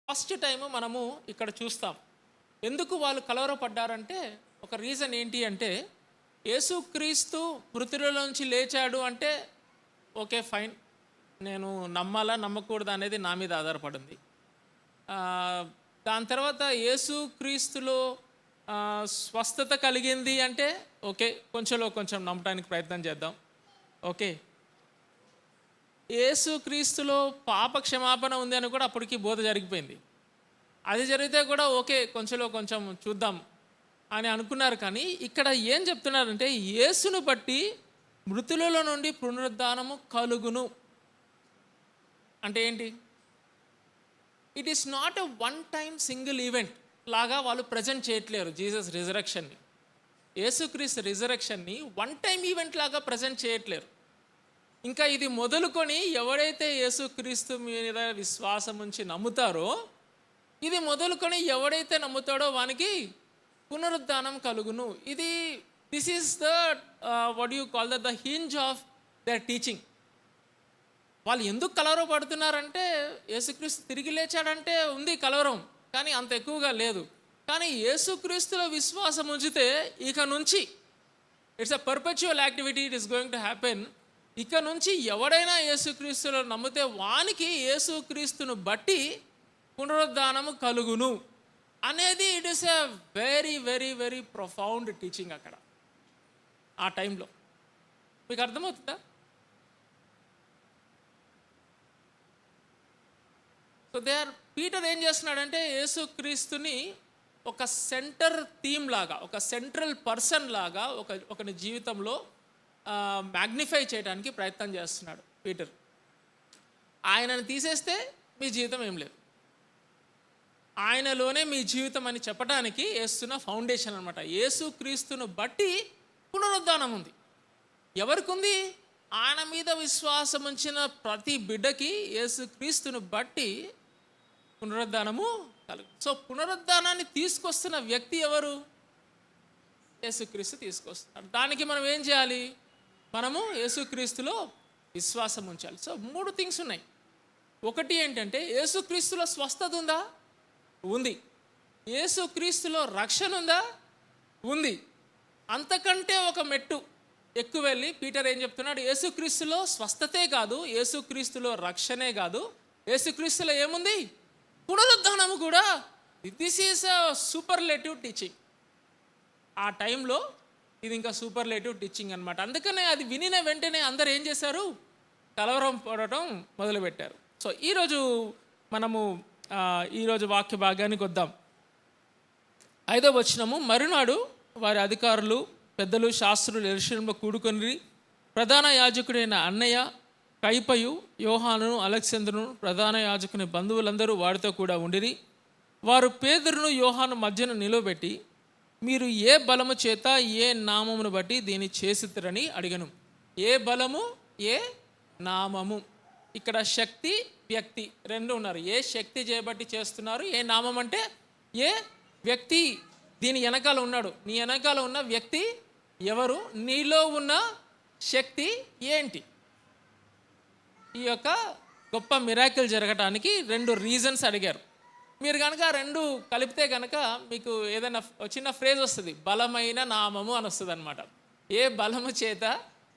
First time మనము ఇక్కడ చూస్తాం. ఎందుకు వాళ్ళు కలవరపడ్డారంటే ఒక రీజన్ ఏంటి అంటే, యేసుక్రీస్తు మృతులలోంచి లేచాడు అంటే ఓకే ఫైన్, నేను నమ్మాలా నమ్మకూడదా అనేది నా మీద ఆధారపడింది. దాని తర్వాత యేసుక్రీస్తులో స్వస్థత కలిగింది అంటే ఓకే, కొంచెం నమ్మటానికి ప్రయత్నం చేద్దాం. ఓకే, యేసుక్రీస్తులో పాప క్షమాపణ ఉంది అని కూడా అప్పటికి బోధ జరిగిపోయింది. అది జరిగితే కూడా ఓకే, కొంచెం చూద్దాం అని అనుకున్నారు. కానీ ఇక్కడ ఏం చెప్తున్నారంటే, యేసును బట్టి మృతులలో నుండి పునరుద్ధానము కలుగును అంటే ఏంటి? It is not a one time single event లాగా వాళ్ళు ప్రజెంట్ చేయట్లేరు జీసస్ రిజరెక్షన్ని. యేసుక్రీస్తు రిజరెక్షన్ని వన్ టైం ఈవెంట్ లాగా ప్రజెంట్ చేయట్లేరు. ఇంకా ఇది మొదలుకొని ఎవడైతే యేసుక్రీస్తు మీద విశ్వాసం ఉంచి నమ్ముతారో, ఇది మొదలుకొని ఎవడైతే నమ్ముతాడో వానికి పునరుద్ధానం కలుగును. This is the what you call the hinge of their teaching. వాళ్ళు ఎందుకు కలవరం పడుతున్నారంటే, యేసుక్రీస్తు తిరిగి లేచాడంటే ఉంది కలవరం, కానీ అంత ఎక్కువగా లేదు. కానీ యేసుక్రీస్తులో విశ్వాసం ఉంచితే ఇక నుంచి it's a perpetual activity, it is going to happen. ఇక నుంచి ఎవడైనా యేసుక్రీస్తులో నమ్మితే వానికి యేసుక్రీస్తును బట్టి పునరుద్ధానము కలుగును అనేది it is a very very very profound teaching అక్కడ ఆ టైంలో. మీకు అర్థమవుతుందా? సో పీటర్ ఏం చేస్తున్నాడంటే, యేసుక్రీస్తుని ఒక సెంటర్ థీమ్ లాగా, ఒక సెంట్రల్ పర్సన్ లాగా ఒకని జీవితంలో మ్యాగ్నిఫై చేయడానికి ప్రయత్నం చేస్తున్నాడు పీటర్. ఆయనను తీసేస్తే మీ జీవితం ఏం లేదు, ఆయనలోనే మీ జీవితం అని చెప్పడానికి వేస్తున్న ఫౌండేషన్ అనమాట. యేసుక్రీస్తును బట్టి పునరుద్ధానం ఉంది. ఎవరికి ఉంది? ఆయన మీద విశ్వాసం ఉంచిన ప్రతి బిడ్డకి యేసుక్రీస్తును బట్టి పునరుద్ధానము కలుగు. సో పునరుద్ధానాన్ని తీసుకొస్తున్న వ్యక్తి ఎవరు? యేసుక్రీస్తు తీసుకొస్తున్నాడు. దానికి మనం ఏం చేయాలి? మనము యేసుక్రీస్తులో విశ్వాసం ఉంచాలి. సో 3 థింగ్స్ ఉన్నాయి. ఒకటి ఏంటంటే, యేసుక్రీస్తులో స్వస్థత ఉందా? ఉంది. యేసుక్రీస్తులో రక్షణ ఉందా? ఉంది. అంతకంటే ఒక మెట్టు ఎక్కువ వెళ్ళి పీటర్ ఏం చెప్తున్నాడు? యేసుక్రీస్తులో స్వస్థతే కాదు, యేసుక్రీస్తులో రక్షణే కాదు, యేసుక్రీస్తులో ఏముంది? పునరుద్ధానము కూడా. This is a superlative teaching. ఆ టైంలో ఇది ఇంకా సూపర్లేటివ్ టీచింగ్ అనమాట. అందుకనే అది వినిన వెంటనే అందరు ఏం చేశారు? కలవరం పడటం మొదలుపెట్టారు. సో ఈరోజు వాక్య భాగానికి వద్దాం. 5వ వచనము, మరునాడు వారి అధికారులు, పెద్దలు, శాస్త్రులు యెరూషలేములో కూడుకొని ప్రధాన యాజకుడైన అన్నయ్య, కైపయు, యోహానును, అలెగ్జందరును, ప్రధాన యాజకుని బంధువులందరూ వారితో కూడా ఉండిరి. వారు పేతురును యోహాను మధ్యన నిలవబెట్టి, మీరు ఏ బలము చేత ఏ నామమును బట్టి దీన్ని చేసిరని అడిగను. ఏ బలము, ఏ నామము. ఇక్కడ శక్తి, వ్యక్తి రెండు ఉన్నారు. ఏ శక్తి చేయబట్టి చేస్తున్నారు, ఏ నామం అంటే ఏ వ్యక్తి దీని వెనకాల ఉన్నాడు. నీ వెనకాల ఉన్న వ్యక్తి ఎవరు? నీలో ఉన్న శక్తి ఏంటి? ఈ యొక్క గొప్ప మిరాకిల్ జరగటానికి 2 రీజన్స్ అడిగారు. మీరు కనుక 2 కలిపితే కనుక మీకు ఏదైనా చిన్న ఫ్రేజ్ వస్తుంది, బలమైన నామము అని వస్తుంది అనమాట. ఏ బలము చేత,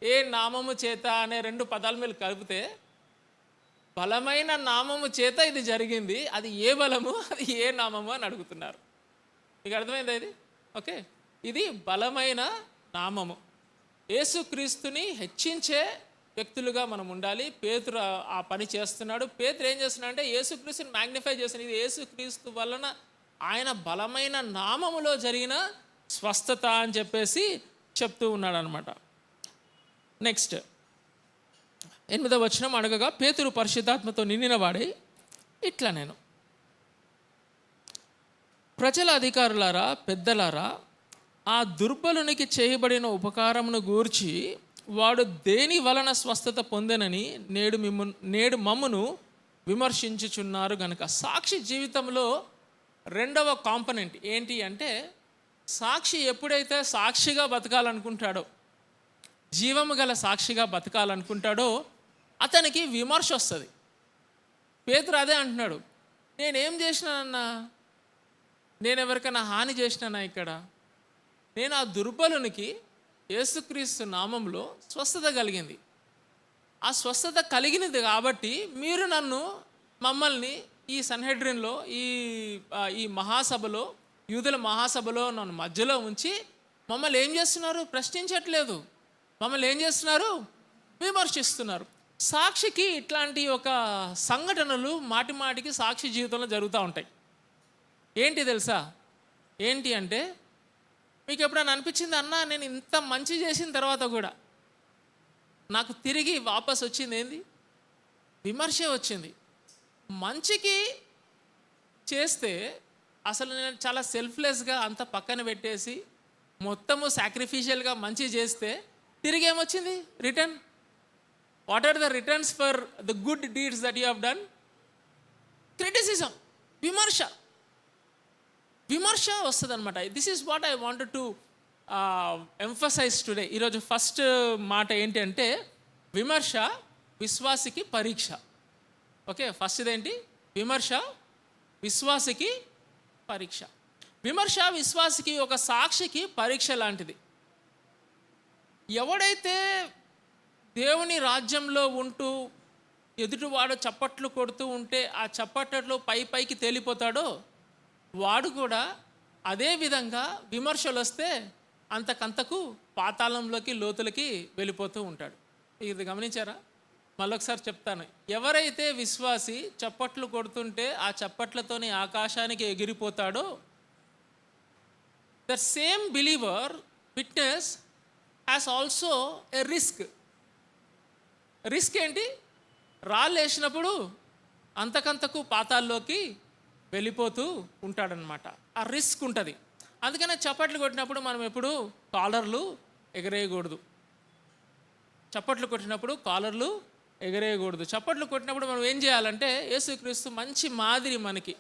ఏ నామము చేత అనే 2 పదాలు మీరు కలిపితే, బలమైన నామము చేత ఇది జరిగింది, అది ఏ బలము, అది ఏ నామము అని అడుగుతున్నారు. మీకు అర్థమైందా ఇది? ఓకే, ఇది బలమైన నామము. యేసుక్రీస్తుని హెచ్చించే వ్యక్తులుగా మనం ఉండాలి. పేతురు ఆ పని చేస్తున్నాడు. పేతురు ఏం చేస్తున్నాడు అంటే, యేసుక్రీస్తుని మ్యాగ్నిఫై చేస్తున్నాడు. ఇది యేసుక్రీస్తు వలన ఆయన బలమైన నామములో జరిగిన స్వస్థత అని చెప్పేసి చెప్తూ ఉన్నాడు అనమాట. నెక్స్ట్ 8వ వచనం, అడగగా పేతురు పరిశుద్ధాత్మతో నిండిన వాడై ఇట్లా నేను, ప్రజల అధికారులారా, పెద్దలారా, ఆ దుర్బలునికి చేయబడిన ఉపకారమును గూర్చి వాడు దేని వలన స్వస్థత పొందెనని నేడు మమ్మును విమర్శించుచున్నారు గనుక. సాక్షి జీవితంలో 2వ కాంపనెంట్ ఏంటి అంటే, సాక్షి ఎప్పుడైతే సాక్షిగా బతకాలనుకుంటాడో, జీవము గల సాక్షిగా బతకాలనుకుంటాడో, అతనికి విమర్శ వస్తుంది. పేతురు అదే అంటున్నాడు, నేనేం చేసినానన్నా? నేను ఎవరికైనా హాని చేసినానా ఇక్కడ? నేను ఆ దుర్బలునికి యేసుక్రీస్తు నామంలో స్వస్థత కలిగింది. ఆ స్వస్థత కలిగినది కాబట్టి మీరు మమ్మల్ని ఈ సన్హెడ్రిన్లో ఈ మహాసభలో, యూదుల మహాసభలో నన్ను మధ్యలో ఉంచి మమ్మల్ని ఏం చేస్తున్నారు? ప్రశ్నించట్లేదు. మమ్మల్ని ఏం చేస్తున్నారు? విమర్శిస్తున్నారు. సాక్షికి ఇట్లాంటి ఒక సంఘటనలు మాటి మాటికి సాక్షి జీవితంలో జరుగుతూ ఉంటాయి. ఏంటి తెలుసా? ఏంటి అంటే, మీకు ఎప్పుడైనా అనిపించింది, అన్నా నేను ఇంత మంచి చేసిన తర్వాత కూడా నాకు తిరిగి వాపస్ వచ్చింది ఏంది? విమర్శే వచ్చింది. మంచికి చేస్తే అసలు నేను చాలా సెల్ఫ్లెస్గా అంత పక్కన పెట్టేసి మొత్తము సాక్రిఫిషియల్గా మంచి చేస్తే తిరిగి ఏమొచ్చింది? Return. What are the returns for the good deeds that you have done? Criticism, విమర్శ వస్తుంది అనమాట. This is what I wanted to emphasize today. ఈరోజు ఫస్ట్ మాట ఏంటి అంటే, విమర్శ విశ్వాసికి పరీక్ష. ఓకే, ఫస్ట్ ఇదేంటి? విమర్శ విశ్వాసికి పరీక్ష. విమర్శ విశ్వాసికి, ఒక సాక్షికి పరీక్ష లాంటిది. ఎవడైతే దేవుని రాజ్యంలో ఉంటూ ఎదుటివాడు చప్పట్లు కొడుతూ ఉంటే ఆ చప్పట్లలో పైకి తేలిపోతాడో, వాడు కూడా అదే విధంగా విమర్శలు వస్తే అంతకంతకు పాతాళంలోకి, లోతులకి వెళ్ళిపోతూ ఉంటాడు. ఇది గమనించారా? మళ్ళొకసారి చెప్తాను. ఎవరైతే విశ్వాసి చప్పట్లు కొడుతుంటే ఆ చప్పట్లతోని ఆకాశానికి ఎగిరిపోతాడో, the same believer witness has also a risk. Risk ఏంటి? రాళ్ళు వేసినప్పుడు అంతకంతకు పాతాల్లోకి వెళ్ళిపోతూ ఉంటాడనమాట. ఆ రిస్క్ ఉంటుంది. అందుకనే చప్పట్లు కొట్టినప్పుడు మనం ఎప్పుడు కాలర్లు ఎగరేయకూడదు. చప్పట్లు కొట్టినప్పుడు కాలర్లు ఎగరేయకూడదు. చప్పట్లు కొట్టినప్పుడు మనం ఏం చేయాలంటే, యేసుక్రీస్తు మంచి మాదిరి మనకి.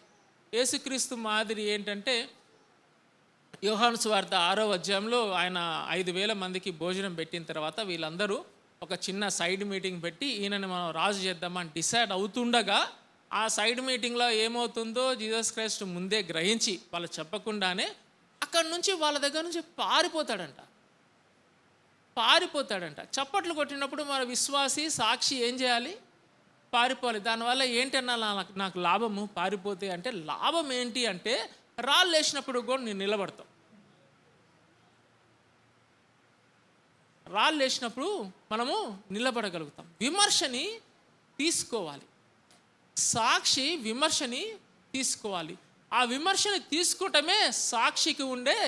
యేసుక్రీస్తు మాదిరి ఏంటంటే, యోహాను సువార్త 6వ అధ్యాయంలో ఆయన 5,000 మందికి భోజనం పెట్టిన తర్వాత వీళ్ళందరూ ఒక చిన్న సైడ్ మీటింగ్ పెట్టి ఈయనని మనం రాజు చేద్దామని డిసైడ్ అవుతుండగా, ఆ సైడ్ మీటింగ్లో ఏమవుతుందో జీసస్ క్రైస్ట్ ముందే గ్రహించి వాళ్ళు చెప్పకుండానే అక్కడి నుంచి వాళ్ళ దగ్గర నుంచి పారిపోతాడంట. చప్పట్లు కొట్టినప్పుడు మన విశ్వాసి, సాక్షి ఏం చేయాలి? పారిపోవాలి. దానివల్ల ఏంటన్నా నాకు లాభము పారిపోతే అంటే, లాభం ఏంటి అంటే, రాళ్ళు వేసినప్పుడు కూడా నేను నిలబడతాం. రాళ్ళు వేసినప్పుడు మనము నిలబడగలుగుతాం. విమర్శని తీసుకోవాలి. సాక్షి విమర్శని తీసుకోవాలి. ఆ విమర్శని తీసుకోవటమే సాక్షికి ఉండే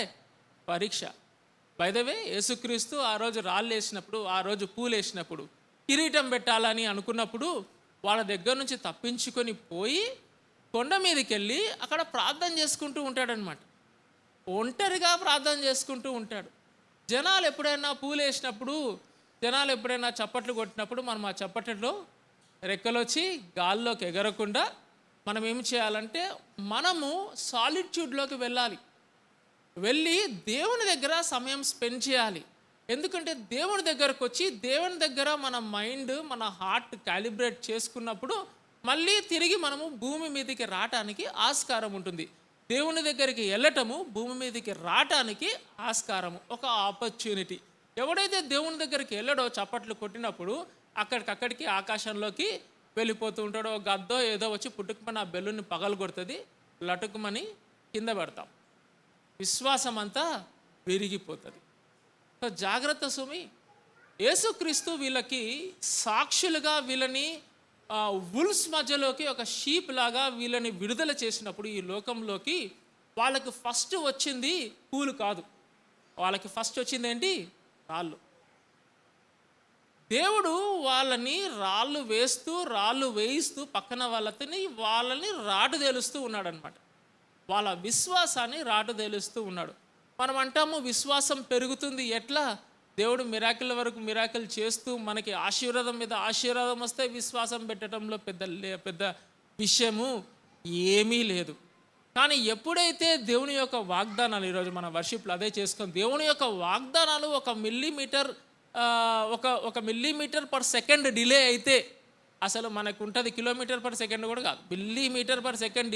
పరీక్ష. బై ద వే, యేసుక్రీస్తు ఆ రోజు రాళ్ళు వేసినప్పుడు, ఆ రోజు పూలు వేసినప్పుడు, కిరీటం పెట్టాలని అనుకున్నప్పుడు వాళ్ళ దగ్గర నుంచి తప్పించుకొని పోయి కొండ మీదకి వెళ్ళి అక్కడ ప్రార్థన చేసుకుంటూ ఉంటాడనమాట. ఒంటరిగా ప్రార్థన చేసుకుంటూ ఉంటాడు. జనాలు ఎప్పుడైనా పూలు వేసినప్పుడు, జనాలు ఎప్పుడైనా చప్పట్లు కొట్టినప్పుడు మనం ఆ చప్పట్లలో రెక్కలొచ్చి గాల్లోకి ఎగరకుండా మనం ఏం చేయాలంటే, మనము సాలిట్యూడ్లోకి వెళ్ళి దేవుని దగ్గర సమయం స్పెండ్ చేయాలి. ఎందుకంటే దేవుని దగ్గరకు వచ్చి దేవుని దగ్గర మన మైండ్, మన హార్ట్ క్యాలిబ్రేట్ చేసుకున్నప్పుడు మళ్ళీ తిరిగి మనము భూమి మీదకి రావటానికి ఆస్కారం ఉంటుంది. దేవుని దగ్గరికి వెళ్ళటము, భూమి మీదకి రావటానికి ఆస్కారము, ఒక ఆపర్చునిటీ. ఎవడైతే దేవుని దగ్గరికి వెళ్ళడో చప్పట్లు కొట్టినప్పుడు అక్కడికక్కడికి ఆకాశంలోకి వెళ్ళిపోతూ ఉంటాడో, గద్దో ఏదో వచ్చి పుట్టుకుమని ఆ బెలూన్ని పగలు కొడుతుంది, లటుకుమని కింద పెడతాం. విశ్వాసం అంతా విరిగిపోతుంది. సో జాగ్రత్త సుమి. యేసుక్రీస్తు వీళ్ళకి సాక్షులుగా, వీళ్ళని వుల్స్ మధ్యలోకి ఒక షీప్ లాగా వీళ్ళని విడుదల చేసినప్పుడు ఈ లోకంలోకి, వాళ్ళకి ఫస్ట్ వచ్చింది పూలు కాదు, వాళ్ళకి ఫస్ట్ వచ్చింది ఏంటి? రాళ్ళు. దేవుడు వాళ్ళని రాళ్ళు వేయిస్తూ పక్కన వాళ్ళని రాటు తేలుస్తూ ఉన్నాడు అనమాట. వాళ్ళ విశ్వాసాన్ని రాటు తేలుస్తూ ఉన్నాడు. మనం అంటాము విశ్వాసం పెరుగుతుంది. ఎట్లా? దేవుడు మిరాకిల్ వరకు మిరాకిల్ చేస్తూ మనకి ఆశీర్వాదం మీద ఆశీర్వాదం వస్తే విశ్వాసం పెట్టడంలో పెద్ద విషయము ఏమీ లేదు. కానీ ఎప్పుడైతే దేవుని యొక్క వాగ్దానాలు, ఈరోజు మన వర్షిప్లో అదే చేసుకొని, దేవుని యొక్క వాగ్దానాలు ఒక మిల్లీమీటర్ పర్ సెకండ్ డిలే అయితే అసలు మనకు ఉంటుంది కిలోమీటర్ పర్ సెకండ్ కూడా కాదు, మిల్లీమీటర్ పర్ సెకండ్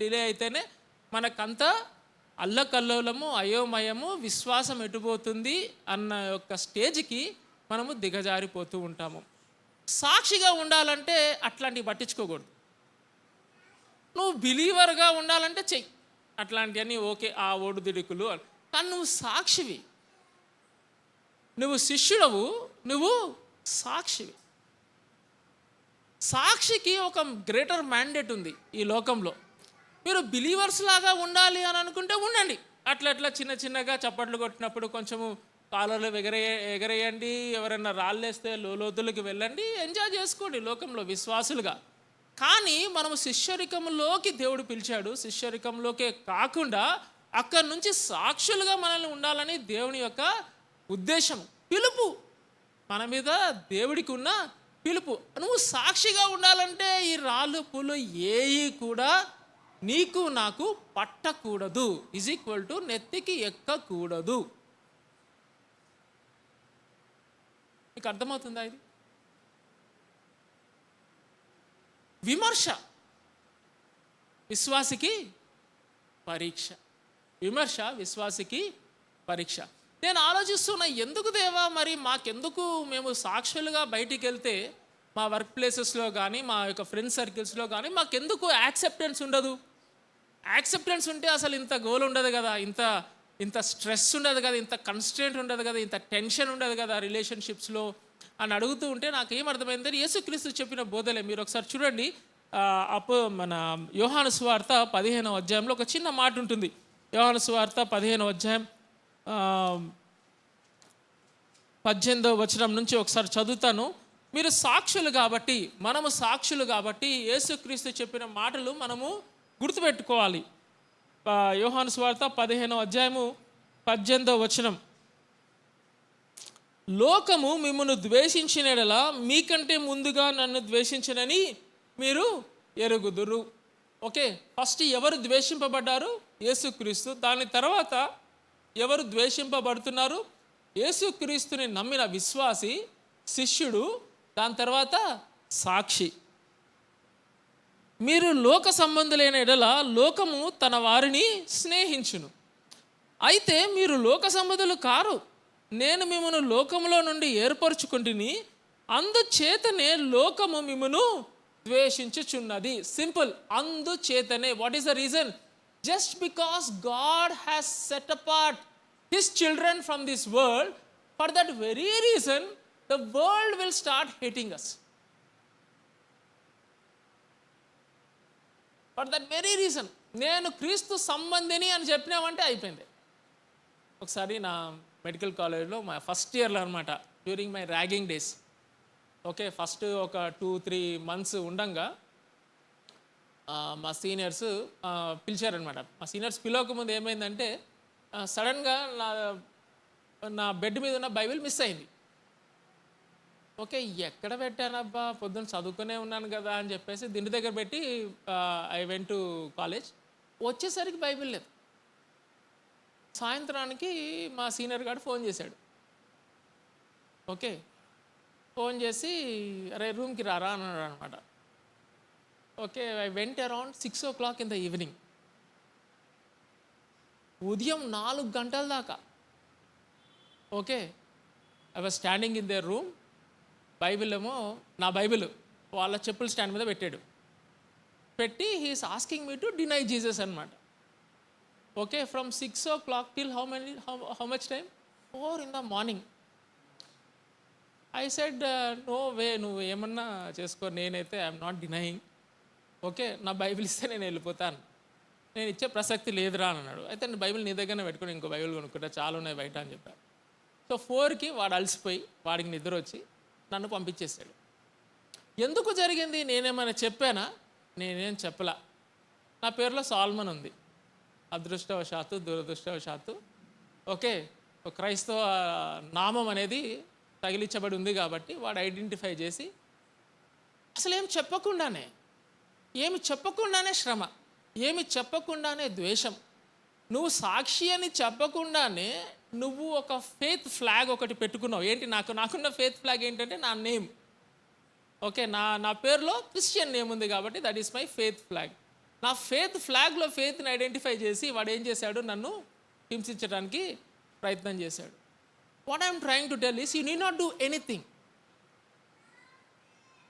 డిలే అయితేనే మనకంతా అల్లకల్లోలము, అయోమయము, విశ్వాసం ఎటుపోతుంది అన్న యొక్క స్టేజ్కి మనము దిగజారిపోతూ ఉంటాము. సాక్షిగా ఉండాలంటే అట్లాంటివి పట్టించుకోకూడదు. నువ్వు బిలీవర్గా ఉండాలంటే చెయ్యి అట్లాంటివన్నీ, ఓకే ఆ ఒడిదుడుకులు. కానీ నువ్వు సాక్షివి, నువ్వు శిష్యుడవు, నువ్వు సాక్షివి. సాక్షికి ఒక గ్రేటర్ మ్యాండేట్ ఉంది ఈ లోకంలో. మీరు బిలీవర్స్ లాగా ఉండాలి అని అనుకుంటే ఉండండి, అట్లా చిన్న చిన్నగా చప్పట్లు కొట్టినప్పుడు కొంచెము కాలర్లు ఎగరేయండి, ఎవరైనా రాళ్ళేస్తే లోతులకి వెళ్ళండి, ఎంజాయ్ చేసుకోండి లోకంలో విశ్వాసులుగా. కానీ మనము శిష్యరికంలోకి దేవుడు పిలిచాడు. శిష్యరికంలోకే కాకుండా అక్కడి నుంచి సాక్షులుగా మనల్ని ఉండాలని దేవుని యొక్క ఉద్దేశం, పిలుపు. మన మీద దేవుడికి ఉన్న పిలుపు. నువ్వు సాక్షిగా ఉండాలంటే ఈ రాళ్ళు పూలు ఏవి కూడా నీకు నాకు పట్టకూడదు, = నెత్తికి ఎక్కకూడదు. మీకు అర్థమవుతుందా ఇది? విమర్శ విశ్వాసికి పరీక్ష. విమర్శ విశ్వాసికి పరీక్ష. నేను ఆలోచిస్తున్నా, ఎందుకు దేవా మరి మాకెందుకు, మేము సాక్షులుగా బయటికి వెళ్తే మా వర్క్ ప్లేసెస్లో కానీ మా యొక్క ఫ్రెండ్ సర్కిల్స్లో కానీ మాకెందుకు యాక్సెప్టెన్స్ ఉండదు? యాక్సెప్టెన్స్ ఉంటే అసలు ఇంత గోల్ ఉండదు కదా, ఇంత స్ట్రెస్ ఉండదు కదా, ఇంత కన్స్ట్రెంట్ ఉండదు కదా, ఇంత టెన్షన్ ఉండదు కదా రిలేషన్షిప్స్లో అని అడుగుతూ ఉంటే నాకు ఏమర్థమైందంటే యేసుక్రీస్తు చెప్పిన బోధలే. మీరు ఒకసారి చూడండి, మన యోహాను సువార్త 15వ అధ్యాయంలో ఒక చిన్న మాట ఉంటుంది. యోహాను సువార్త 15వ అధ్యాయం 18వ వచనం నుంచి ఒకసారి చదువుతాను. మీరు సాక్షులు కాబట్టి, మనము సాక్షులు కాబట్టి యేసుక్రీస్తు చెప్పిన మాటలు మనము గుర్తుపెట్టుకోవాలి. యోహాను సువార్త 15వ అధ్యాయము 18వ వచనం. లోకము మిమ్మల్ని ద్వేషించిన యెడల మీకంటే ముందుగా నన్ను ద్వేషించనని మీరు ఎరుగుదురు. ఓకే, ఫస్ట్ ఎవరు ద్వేషింపబడ్డారు? యేసుక్రీస్తు. దాని తర్వాత ఎవరు ద్వేషింపబడుతున్నారు? యేసుక్రీస్తుని నమ్మిన విశ్వాసి, శిష్యుడు, దాని తర్వాత సాక్షి. మీరు లోక సంబంధులైన యెడల లోకము తన వారిని స్నేహించును. అయితే మీరు లోక సంబంధులు కారు, నేను మిమ్మను లోకములో నుండి ఏర్పరచుకుంటుని, అందుచేతనే లోకము మిమ్మను ద్వేషించుచున్నది. సింపుల్, అందుచేతనే. What is the reason? Just because God has set apart his children from this world, for that very reason the world will start hating us. For that very reason. నేను క్రీస్తు సంబంధిని అని చెప్పినామంటే అయిపోయింది. ఒకసారి నా మెడికల్ కాలేజ్లో మా first ఇయర్లో అనమాట, during my ragging days. Okay, first ఒక 2-3 months ఉండంగా మా సీనియర్స్ పిలిచారనమాట. మా సీనియర్స్ పిలవకముందు ఏమైందంటే, సడన్గా నా బెడ్ మీద ఉన్న బైబిల్ మిస్ అయింది. ఓకే, ఎక్కడ పెట్టానబ్బా, పొద్దున్న చదువుకునే ఉన్నాను కదా అని చెప్పేసి దిండు దగ్గర పెట్టి ఐ వెంట్ టు కాలేజ్. వచ్చేసరికి బైబిల్ లేదు. సాయంత్రానికి మా సీనియర్ గారు ఫోన్ చేశాడు. ఓకే, ఫోన్ చేసి అరే రూమ్కి రారా అన్నాడు అనమాట. Okay, I went around 6 o'clock in the evening. ఉదయం 4 గంటల దాకా. Okay, I was standing in their room. Bible ఏమో, నా బైబిల్ వాళ్ళ చెప్పుల స్టాండ్ మీద పెట్టాడు. పెట్టి he's asking me to deny Jesus అనమాట. Okay, from 6 o'clock till how much time? 4 in the morning. I said, no way, నువ్వు ఏమన్నా చేసుకో, నేనైతే ఐఎమ్ నాట్ డినయింగ్. ఓకే, నా బైబిల్ ఇస్తే నేను వెళ్ళిపోతాను, నేను ఇచ్చే ప్రసక్తి లేదురా అని అన్నాడు. అయితే నేను బైబిల్ నీ దగ్గరనే పెట్టుకుని ఇంకో బైబిల్ కొనుక్కుంటా, చాలా ఉన్నాయి బయట అని చెప్పాను. సో 4కి వాడు అలసిపోయి, వాడికి నిద్ర వచ్చి నన్ను పంపించేశాడు. ఎందుకు జరిగింది? నేనేమైనా చెప్పానా? నేనేం చెప్పలా. నా పేరులో సాల్మన్ ఉంది. అదృష్టవశాత్తు, దురదృష్టవశాత్తు ఓకే, క్రైస్తవ నామం అనేది తగిలించబడి ఉంది కాబట్టి వాడు ఐడెంటిఫై చేసి, అసలు ఏమి చెప్పకుండానే శ్రమ, ఏమి చెప్పకుండానే ద్వేషం. నువ్వు సాక్షి అని చెప్పకుండానే నువ్వు ఒక ఫేత్ ఫ్లాగ్ ఒకటి పెట్టుకున్నావు. ఏంటి? నాకున్న ఫేత్ ఫ్లాగ్ ఏంటంటే నా నేమ్. ఓకే, నా పేరులో క్రిస్టియన్ నేమ్ ఉంది కాబట్టి that is my faith flag. నా ఫెయిత్ ఫ్లాగ్లో ఫెయిత్ని ఐడెంటిఫై చేసి వాడు ఏం చేశాడు, నన్ను హింసించడానికి ప్రయత్నం చేశాడు. What I'm trying to tell is you need not do anything.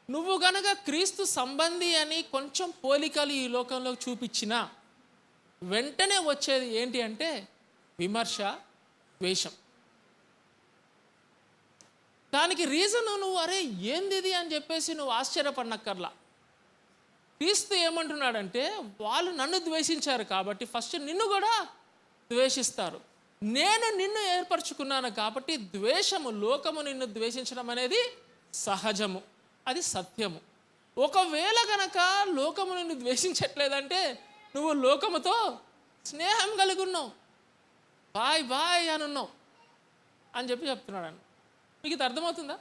నువ్వు గనక క్రీస్తు సంబంధి అని కొంచెం పోలికలు ఈ లోకంలో చూపించినా వెంటనే వచ్చేది ఏంటి అంటే విమర్శ, ద్వేషం. దానికి రీజన్ నువ్వు అరే ఏంది ఇది అని చెప్పేసి నువ్వు ఆశ్చర్యపడనక్కర్లా. క్రీస్తు ఏమంటున్నాడంటే వాళ్ళు నన్ను ద్వేషించారు కాబట్టి ఫస్ట్ నిన్ను కూడా ద్వేషిస్తారు. నేను నిన్ను ఏర్పరచుకున్నాను కాబట్టి ద్వేషము, లోకము నిన్ను ద్వేషించడం అనేది సహజము, అది సత్యము. ఒకవేళ కనుక లోకము నిన్ను ద్వేషించట్లేదంటే నువ్వు లోకముతో స్నేహం కలిగి ఉన్నావు, బాయ్ బాయ్ అని ఉన్నావు అని చెప్తున్నాడు అని. మీకు ఇది అర్థమవుతుందా?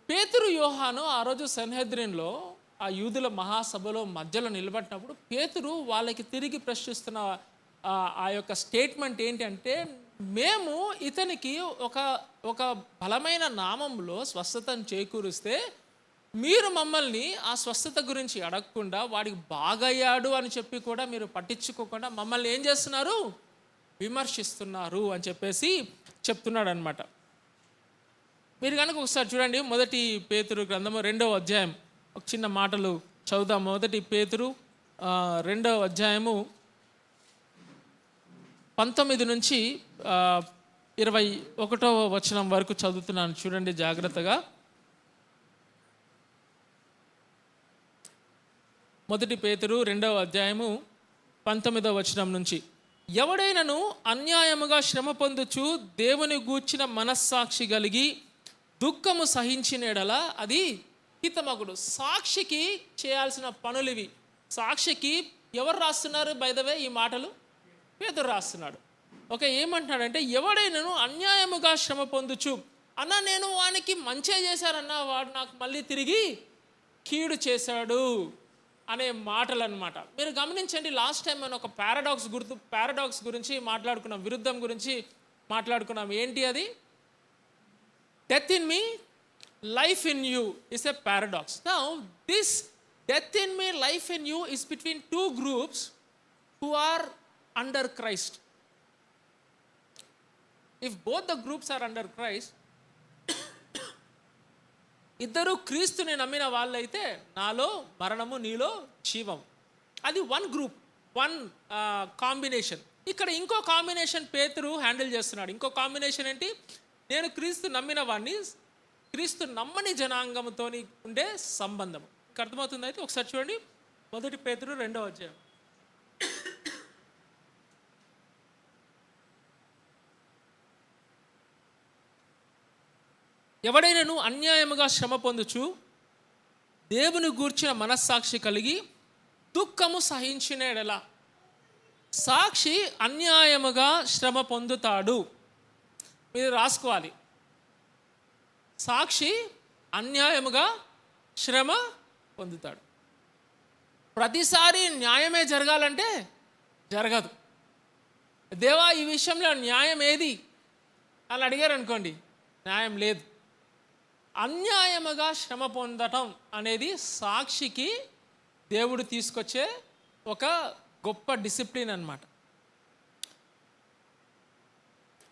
పేతురు, యోహాను ఆ రోజు సన్హెద్రిన్లో ఆ యూదుల మహాసభలో మధ్యలో నిలబడినప్పుడు పేతురు వాళ్ళకి తిరిగి ప్రశ్నిస్తున్న ఆ యొక్క స్టేట్మెంట్ ఏంటి అంటే, మేము ఇతనికి ఒక బలమైన నామంలో స్వస్థతను చేకూరిస్తే మీరు మమ్మల్ని ఆ స్వస్థత గురించి అడగకుండా వాడికి బాగయ్యాడు అని చెప్పి కూడా మీరు పట్టించుకోకుండా మమ్మల్ని ఏం చేస్తున్నారు, విమర్శిస్తున్నారు అని చెప్పేసి చెప్తున్నాడు అనమాట. మీరు కనుక ఒకసారి చూడండి, మొదటి పేతురు గ్రంథము 2వ అధ్యాయం ఒక చిన్న మాటలు చదువుదాం. మొదటి పేతురు 2వ అధ్యాయము 19 నుంచి 21వ వచనం వరకు చదువుతున్నాను, చూడండి జాగ్రత్తగా. మొదటి పేతురు 2వ అధ్యాయము 19వ వచనం నుంచి, ఎవడైనను అన్యాయముగా శ్రమ పొందుచు దేవుని గూర్చిన మనస్సాక్షి కలిగి దుఃఖము సహించిన ఎడల అది హితమగుడు. సాక్షికి చేయాల్సిన పనులు ఇవి. సాక్షికి ఎవరు రాస్తున్నారు బై ద వే ఈ మాటలు? పేతురు రాస్తున్నాడు. ఓకే, ఏమంటున్నాడంటే ఎవడైనను అన్యాయముగా శ్రమ పొందుచు, అన్న నేను వానికి మంచే చేశారన్నా వాడు నాకు మళ్ళీ తిరిగి కీడు చేశాడు అనే మాటలు అనమాట. మీరు గమనించండి, లాస్ట్ టైం మనం ఒక పారాడాక్స్ గురించి మాట్లాడుకున్నాం, విరుద్ధం గురించి మాట్లాడుకున్నాం. ఏంటి అది? Death in me, life in you is a paradox. Now this death in me, life in you is between two groups who are under Christ. If both the groups are under Christ, ఇద్దరు క్రీస్తుని నమ్మిన వాళ్ళైతే నాలో మరణము నీలో జీవం, అది one group, one combination. ఇక్కడ ఇంకో కాంబినేషన్ పేతురు హ్యాండిల్ చేస్తున్నాడు. ఇంకో కాంబినేషన్ ఏంటి? నేను క్రీస్తు నమ్మిన వాడిని క్రీస్తు నమ్మని జనాంగంతో ఉండే సంబంధము. అర్థమవుతుంది? అయితే ఒకసారి చూడండి, మొదటి పేతురు 2వ అధ్యాయం. ఎవడైనను అన్యాయముగా శ్రమ పొందుచు దేవుని గూర్చిన మనస్సాక్షి కలిగి దుఃఖము సహించిన ఎడల. సాక్షి అన్యాయముగా శ్రమ పొందుతాడు. మీరు రాసుకోవాలి, సాక్షి అన్యాయముగా శ్రమ పొందుతాడు. ప్రతిసారి న్యాయమే జరగాలంటే జరగదు. దేవా ఈ విషయంలో న్యాయం ఏది అని అడిగారు అనుకోండి, న్యాయం లేదు. అన్యాయముగా శ్రమ పొందటం అనేది సాక్షికి దేవుడు తీసుకొచ్చే ఒక గొప్ప డిసిప్లిన్ అన్నమాట.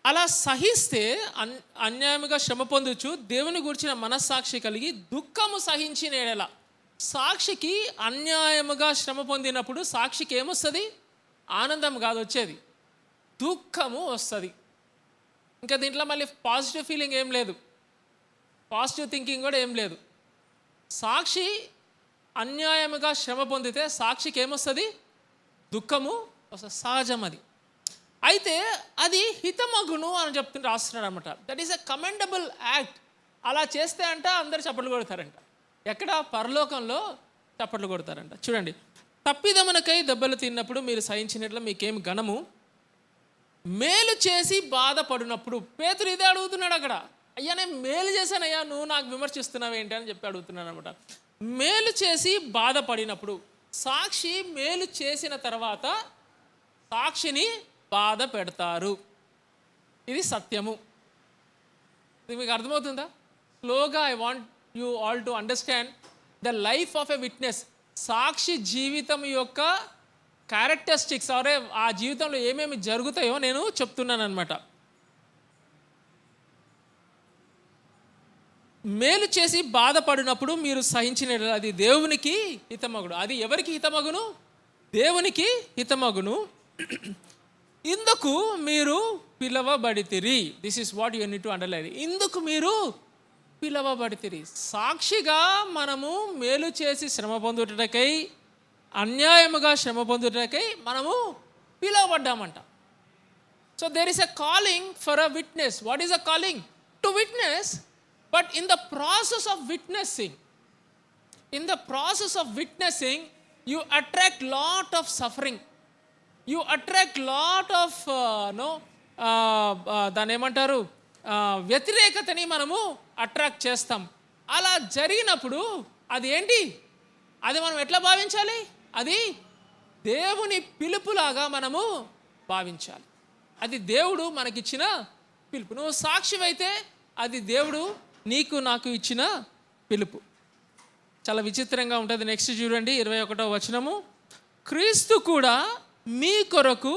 అలా సహిస్తే అన్యాయముగా శ్రమ పొందుచు దేవుని గురించిన మనస్సాక్షి కలిగి దుఃఖము సహించిన ఎడల. సాక్షికి అన్యాయముగా శ్రమ పొందినప్పుడు సాక్షికి ఏమొస్తుంది? ఆనందం కాదు వచ్చేది, దుఃఖము వస్తుంది. ఇంకా దీంట్లో మళ్ళీ పాజిటివ్ ఫీలింగ్ ఏం లేదు, పాజిటివ్ థింకింగ్ కూడా ఏం లేదు. సాక్షి అన్యాయముగా శ్రమ పొందితే సాక్షికి ఏమొస్తుంది? దుఃఖము వస్తుంది, సహజం అది. అయితే అది హితమగును అని రాస్తున్నాడు అనమాట. That is a commendable act. అలా చేస్తే అంట అందరు చప్పట్లు కొడతారంట. ఎక్కడ? పరలోకంలో చప్పట్లు కొడతారంట. చూడండి, తప్పిదమునకై దెబ్బలు తిన్నప్పుడు మీరు సహించినట్లు మీకేం ఘనము, మేలు చేసి బాధపడినప్పుడు. పేతురు ఇదే అడుగుతున్నాడు అక్కడ. అయ్యా నేను మేలు చేశానయ్యా, నువ్వు నాకు విమర్శిస్తున్నావు ఏంటి అని చెప్పి అడుగుతున్నాను అనమాట. మేలు చేసి బాధపడినప్పుడు. సాక్షి మేలు చేసిన తర్వాత సాక్షిని బాధ పెడతారు, ఇది సత్యము. ఇది మీకు అర్థమవుతుందా? స్లోగా I want you all to understand the life of a witness. సాక్షి జీవితం యొక్క క్యారెక్టరిస్టిక్స్ అవరే ఆ జీవితంలో ఏమేమి జరుగుతాయో నేను చెప్తున్నాను అనమాట. మేలు చేసి బాధపడినప్పుడు మీరు సహించిన అది దేవునికి హితమగును. అది ఎవరికి హితమగును? దేవునికి హితమగును. ఇందుకు మీరు పిలవబడితిరి. This is what you need to underline. ఇందుకు మీరు పిలవబడితిరి. సాక్షిగా మనము మేలు చేసి శ్రమ పొందుటకై, అన్యాయముగా శ్రమ పొందుటకై మనము పిలవబడ్డామంట. So there is a calling for a witness. What is a calling? To witness. But in the process of witnessing, in the process of witnessing you attract lot of suffering, you attract lot of దాన్ని ఏమంటారు, వ్యతిరేకతని మనము attract చేస్తాం. అలా జరిగినప్పుడు అది ఏంటి? అది మనం ఎట్లా భావించాలి? అది దేవుని పిలుపులాగా మనము భావించాలి. అది దేవుడు మనకిచ్చిన పిలుపు. నువ్వు సాక్షివైతే అది దేవుడు నీకు నాకు ఇచ్చిన పిలుపు. చాలా విచిత్రంగా ఉంటుంది. నెక్స్ట్ చూడండి, 21వ వచనము. క్రీస్తు కూడా మీ కొరకు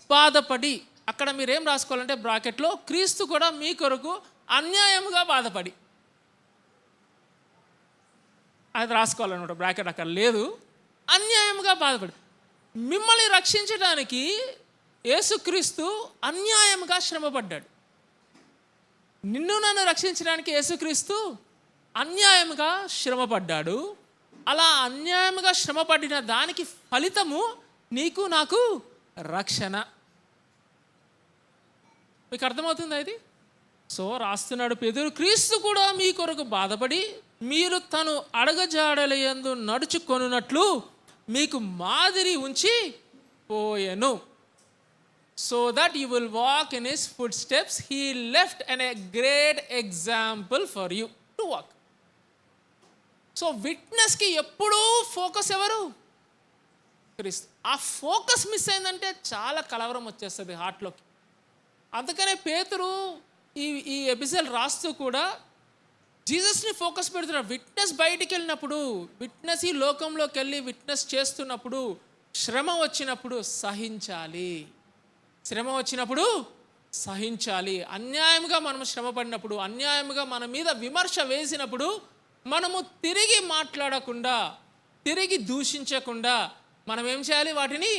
బాధపడి, అక్కడ మీరేం రాసుకోవాలంటే బ్రాకెట్లో, క్రీస్తు కూడా మీ కొరకు అన్యాయముగా బాధపడి, అది రాసుకోవాలన్నమాట. బ్రాకెట్ అక్కడ లేదు. అన్యాయముగా బాధపడి, మిమ్మల్ని రక్షించడానికి యేసుక్రీస్తు అన్యాయముగా శ్రమపడ్డాడు. నిన్ను నన్ను రక్షించడానికి యేసుక్రీస్తు అన్యాయముగా శ్రమపడ్డాడు. అలా అన్యాయముగా శ్రమపడిన దానికి ఫలితము నీకు నాకు రక్షణ. మీకు అర్థమవుతుందా ఇది? సో రాస్తున్నాడు పేతురు, క్రీస్తు కూడా మీ కొరకు బాధపడి మీరు తను అడగజాడలయందు నడుచుకొనున్నట్లు మీకు మాదిరి ఉంచి పోయెను. So that you will walk in his footsteps, he left a great example for you to walk. So విట్నెస్కి ఎప్పుడూ ఫోకస్ ఎవరు? క్రీస్తు. ఆ ఫోకస్ మిస్ అయిందంటే చాలా కలవరం వచ్చేస్తుంది హార్ట్లోకి. అందుకనే పేతురు ఈ ఎపిసోడ్ రాస్తూ కూడా జీసస్ని ఫోకస్ పెడుతున్నాడు. విట్నెస్ బయటికి వెళ్ళినప్పుడు, విట్నెస్ ఈ లోకంలోకి వెళ్ళి విట్నెస్ చేస్తున్నప్పుడు, శ్రమ వచ్చినప్పుడు సహించాలి. శ్రమ వచ్చినప్పుడు సహించాలి. అన్యాయంగా మనం శ్రమ పడినప్పుడు, అన్యాయంగా మన మీద విమర్శ వేసినప్పుడు మనము తిరిగి మాట్లాడకుండా, తిరిగి దూషించకుండా మనం ఏం చేయాలి? వాటిని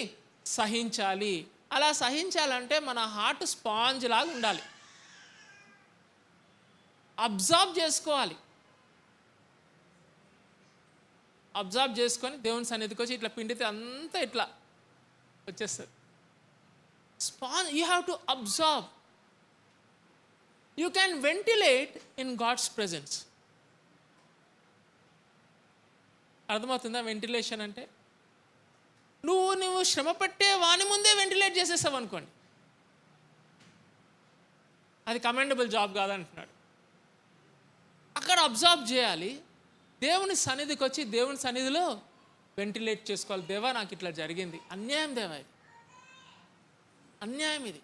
సహించాలి. అలా సహించాలంటే మన హార్ట్ స్పాంజ్ లాగా ఉండాలి. అబ్జర్వ్ చేసుకోవాలి. అబ్జర్వ్ చేసుకొని దేవుని సన్నిధికి వచ్చి ఇట్లా పిండితే అంతా ఇట్లా వచ్చేస్తుంది. Spawn, you have to observe. You can ventilate in God's presence. అర్థమవుతుందా వెంటిలేషన్ అంటే? నువ్వు శ్రమ పట్టే వాని ముందే వెంటిలేట్ చేసేస్తావు అనుకోండి, అది కమెండబుల్ జాబ్ కాదంటున్నాడు. అక్కడ అబ్జర్వ్ చేయాలి. దేవుని సన్నిధికి వచ్చి దేవుని సన్నిధిలో వెంటిలేట్ చేసుకోవాలి. దేవా నాకు ఇట్లా జరిగింది, అన్యాయం దేవా, ఇది అన్యాయం, ఇది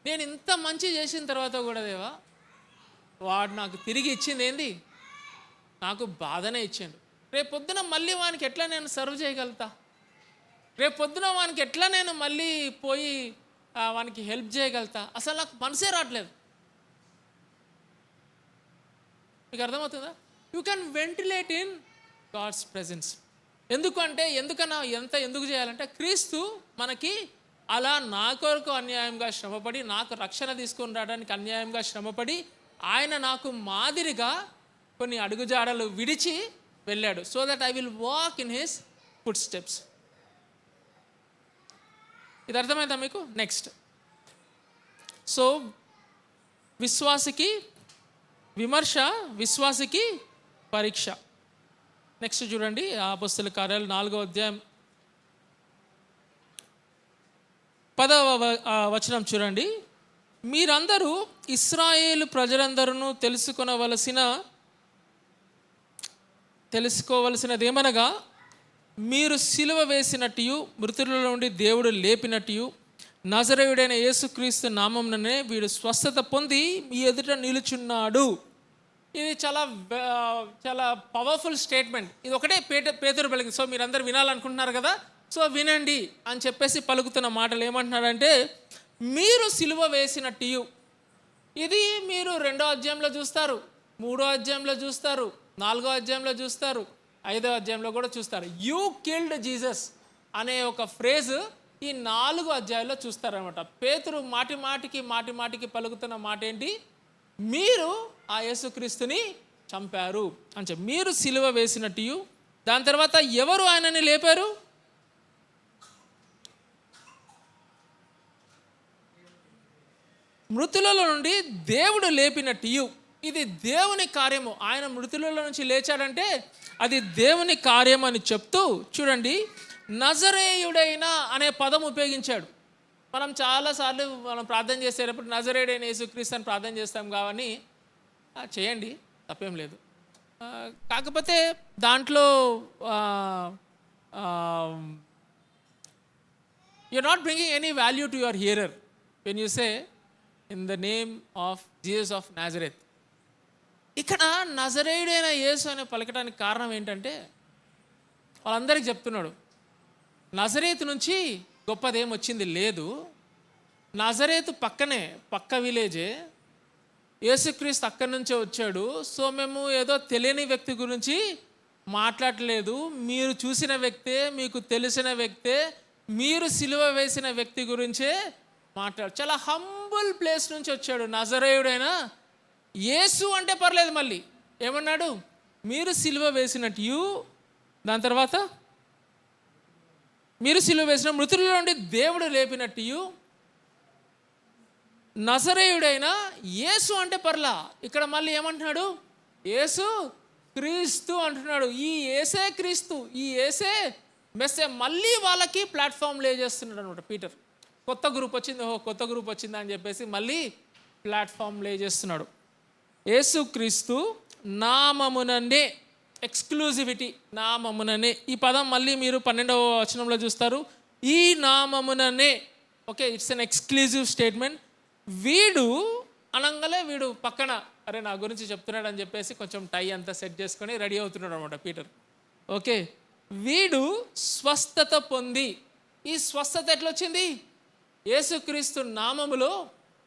నేను ఇంత మంచి చేసిన తర్వాత కూడా దేవా వాడు నాకు తిరిగి ఇచ్చింది ఏంది? నాకు బాధనే ఇచ్చాడు. రేపు పొద్దున మళ్ళీ వానికి ఎట్లా నేను సర్వ్ చేయగలుగుతా? రేపు పొద్దున వానికి ఎట్లా నేను మళ్ళీ పోయి వానికి హెల్ప్ చేయగలుగుతా? అసలు నాకు మనసే రావట్లేదు. మీకు అర్థమవుతుందా? You can ventilate in God's presence. ఎందుకు చేయాలంటే క్రీస్తు మనకి అలా నా కొరకు అన్యాయంగా శ్రమపడి, నాకు రక్షణ తీసుకొని రావడానికి అన్యాయంగా శ్రమపడి, ఆయన నాకు మాదిరిగా కొన్ని అడుగుజాడలు విడిచి వెళ్ళాడు. So that I will walk in his foot steps. ఇది అర్థమైందా మీకు? నెక్స్ట్, సో విశ్వాసికి విమర్శ, విశ్వాసికి పరీక్ష. నెక్స్ట్ చూడండి, అపోస్తలుల కార్యాలు 4వ అధ్యాయం 10వ వచనం చూడండి. మీరందరూ ఇశ్రాయేలు ప్రజలందరూ తెలుసుకోవలసినది ఏమనగా, మీరు సిలువ వేసినట్టు, మృతుల నుండి దేవుడు లేపినట్టు, నజరేయుడైన యేసుక్రీస్తు నామముననే వీడు స్వస్థత పొంది మీ ఎదుట నిలుచున్నాడు. ఇది చాలా పవర్ఫుల్ స్టేట్మెంట్. ఇది ఒకటే పేతురు పలికింది. సో మీరందరూ వినాలనుకుంటున్నారు కదా, సో వినండి అని చెప్పేసి పలుకుతున్న మాటలు ఏమంటున్నాడంటే, మీరు సిలువ వేసినట్టు. ఇది మీరు 2వ అధ్యాయంలో చూస్తారు, 3వ అధ్యాయంలో చూస్తారు, 4వ అధ్యాయంలో చూస్తారు, 5వ అధ్యాయంలో కూడా చూస్తారు. యూ కిల్డ్ జీసస్ అనే ఒక ఫ్రేజ్ ఈ 4 అధ్యాయాల్లో చూస్తారనమాట. పేతురు మాటి మాటికి పలుకుతున్న మాట ఏంటి? మీరు ఆ యేసుక్రీస్తుని చంపారు అని చెప్పి, మీరు సిలువ వేసినట్టు. దాని తర్వాత ఎవరు ఆయనని లేపారు? మృతులలో నుండి దేవుడు లేపినట్టు. ఇది దేవుని కార్యము. ఆయన మృతులలో నుంచి లేచాడంటే అది దేవుని కార్యం అని చెప్తూ చూడండి, నజరేయుడైన అనే పదం ఉపయోగించాడు. మనం చాలాసార్లు ప్రార్థన చేసేటప్పుడు నజరేయుడైన యేసుక్రీస్తు అని ప్రార్థన చేస్తాం కాబట్టి చేయండి, తప్పేం లేదు. కాకపోతే దాంట్లో you're not bringing any value to your hearer when you say in the name of Jesus of Nazareth. ఇక్కడ నజరేయుడైన యేసు అనే పలకడానికి కారణం ఏంటంటే, వాళ్ళందరికీ చెప్తున్నాడు, నజరేతు నుంచి గొప్పదేం వచ్చింది లేదు. నజరేతు పక్క విలేజే, యేసుక్రీస్తు అక్కడి నుంచే వచ్చాడు. సో మేము ఏదో తెలియని వ్యక్తి గురించి మాట్లాడలేదు, మీరు చూసిన వ్యక్తే, మీకు తెలిసిన వ్యక్తే, మీరు సిలువ వేసిన వ్యక్తి గురించే చాలా హంబుల్ ప్లేస్ నుంచి వచ్చాడు నజరేయుడైన యేసు. అంటే పర్లేదు, మళ్ళీ ఏమన్నాడు? మీరు సిలువ వేసినట్టు. దాని తర్వాత మీరు సిలువ వేసిన మృతుల నుండి దేవుడు లేపినట్టు. నజరేయుడైన యేసు అంటే పర్లా, ఇక్కడ మళ్ళీ ఏమంటున్నాడు? యేసు క్రీస్తు అంటున్నాడు. ఈ యేసే క్రీస్తు, ఈ యేసే మెస్సే. మళ్ళీ వాళ్ళకి ప్లాట్ఫామ్ లే చేస్తున్నాడు అనమాట పీటర్. కొత్త గ్రూప్ వచ్చిందా అని చెప్పేసి మళ్ళీ ప్లాట్ఫామ్ లే చేస్తున్నాడు. యేసు క్రీస్తు నామముననే, ఎక్స్క్లూజివిటీ, నామముననే. ఈ పదం మళ్ళీ మీరు 12వ వచనంలో చూస్తారు. ఈ నామముననే, okay, it's an exclusive statement. వీడు అనగానే వీడు పక్కన అరే నా గురించి చెప్తున్నాడు అని చెప్పేసి కొంచెం టై అంతా సెట్ చేసుకొని రెడీ అవుతున్నాడు అనమాట పీటర్. ఓకే, వీడు స్వస్థత పొంది. ఈ స్వస్థత ఎట్లా వచ్చింది? యేసుక్రీస్తు నామములో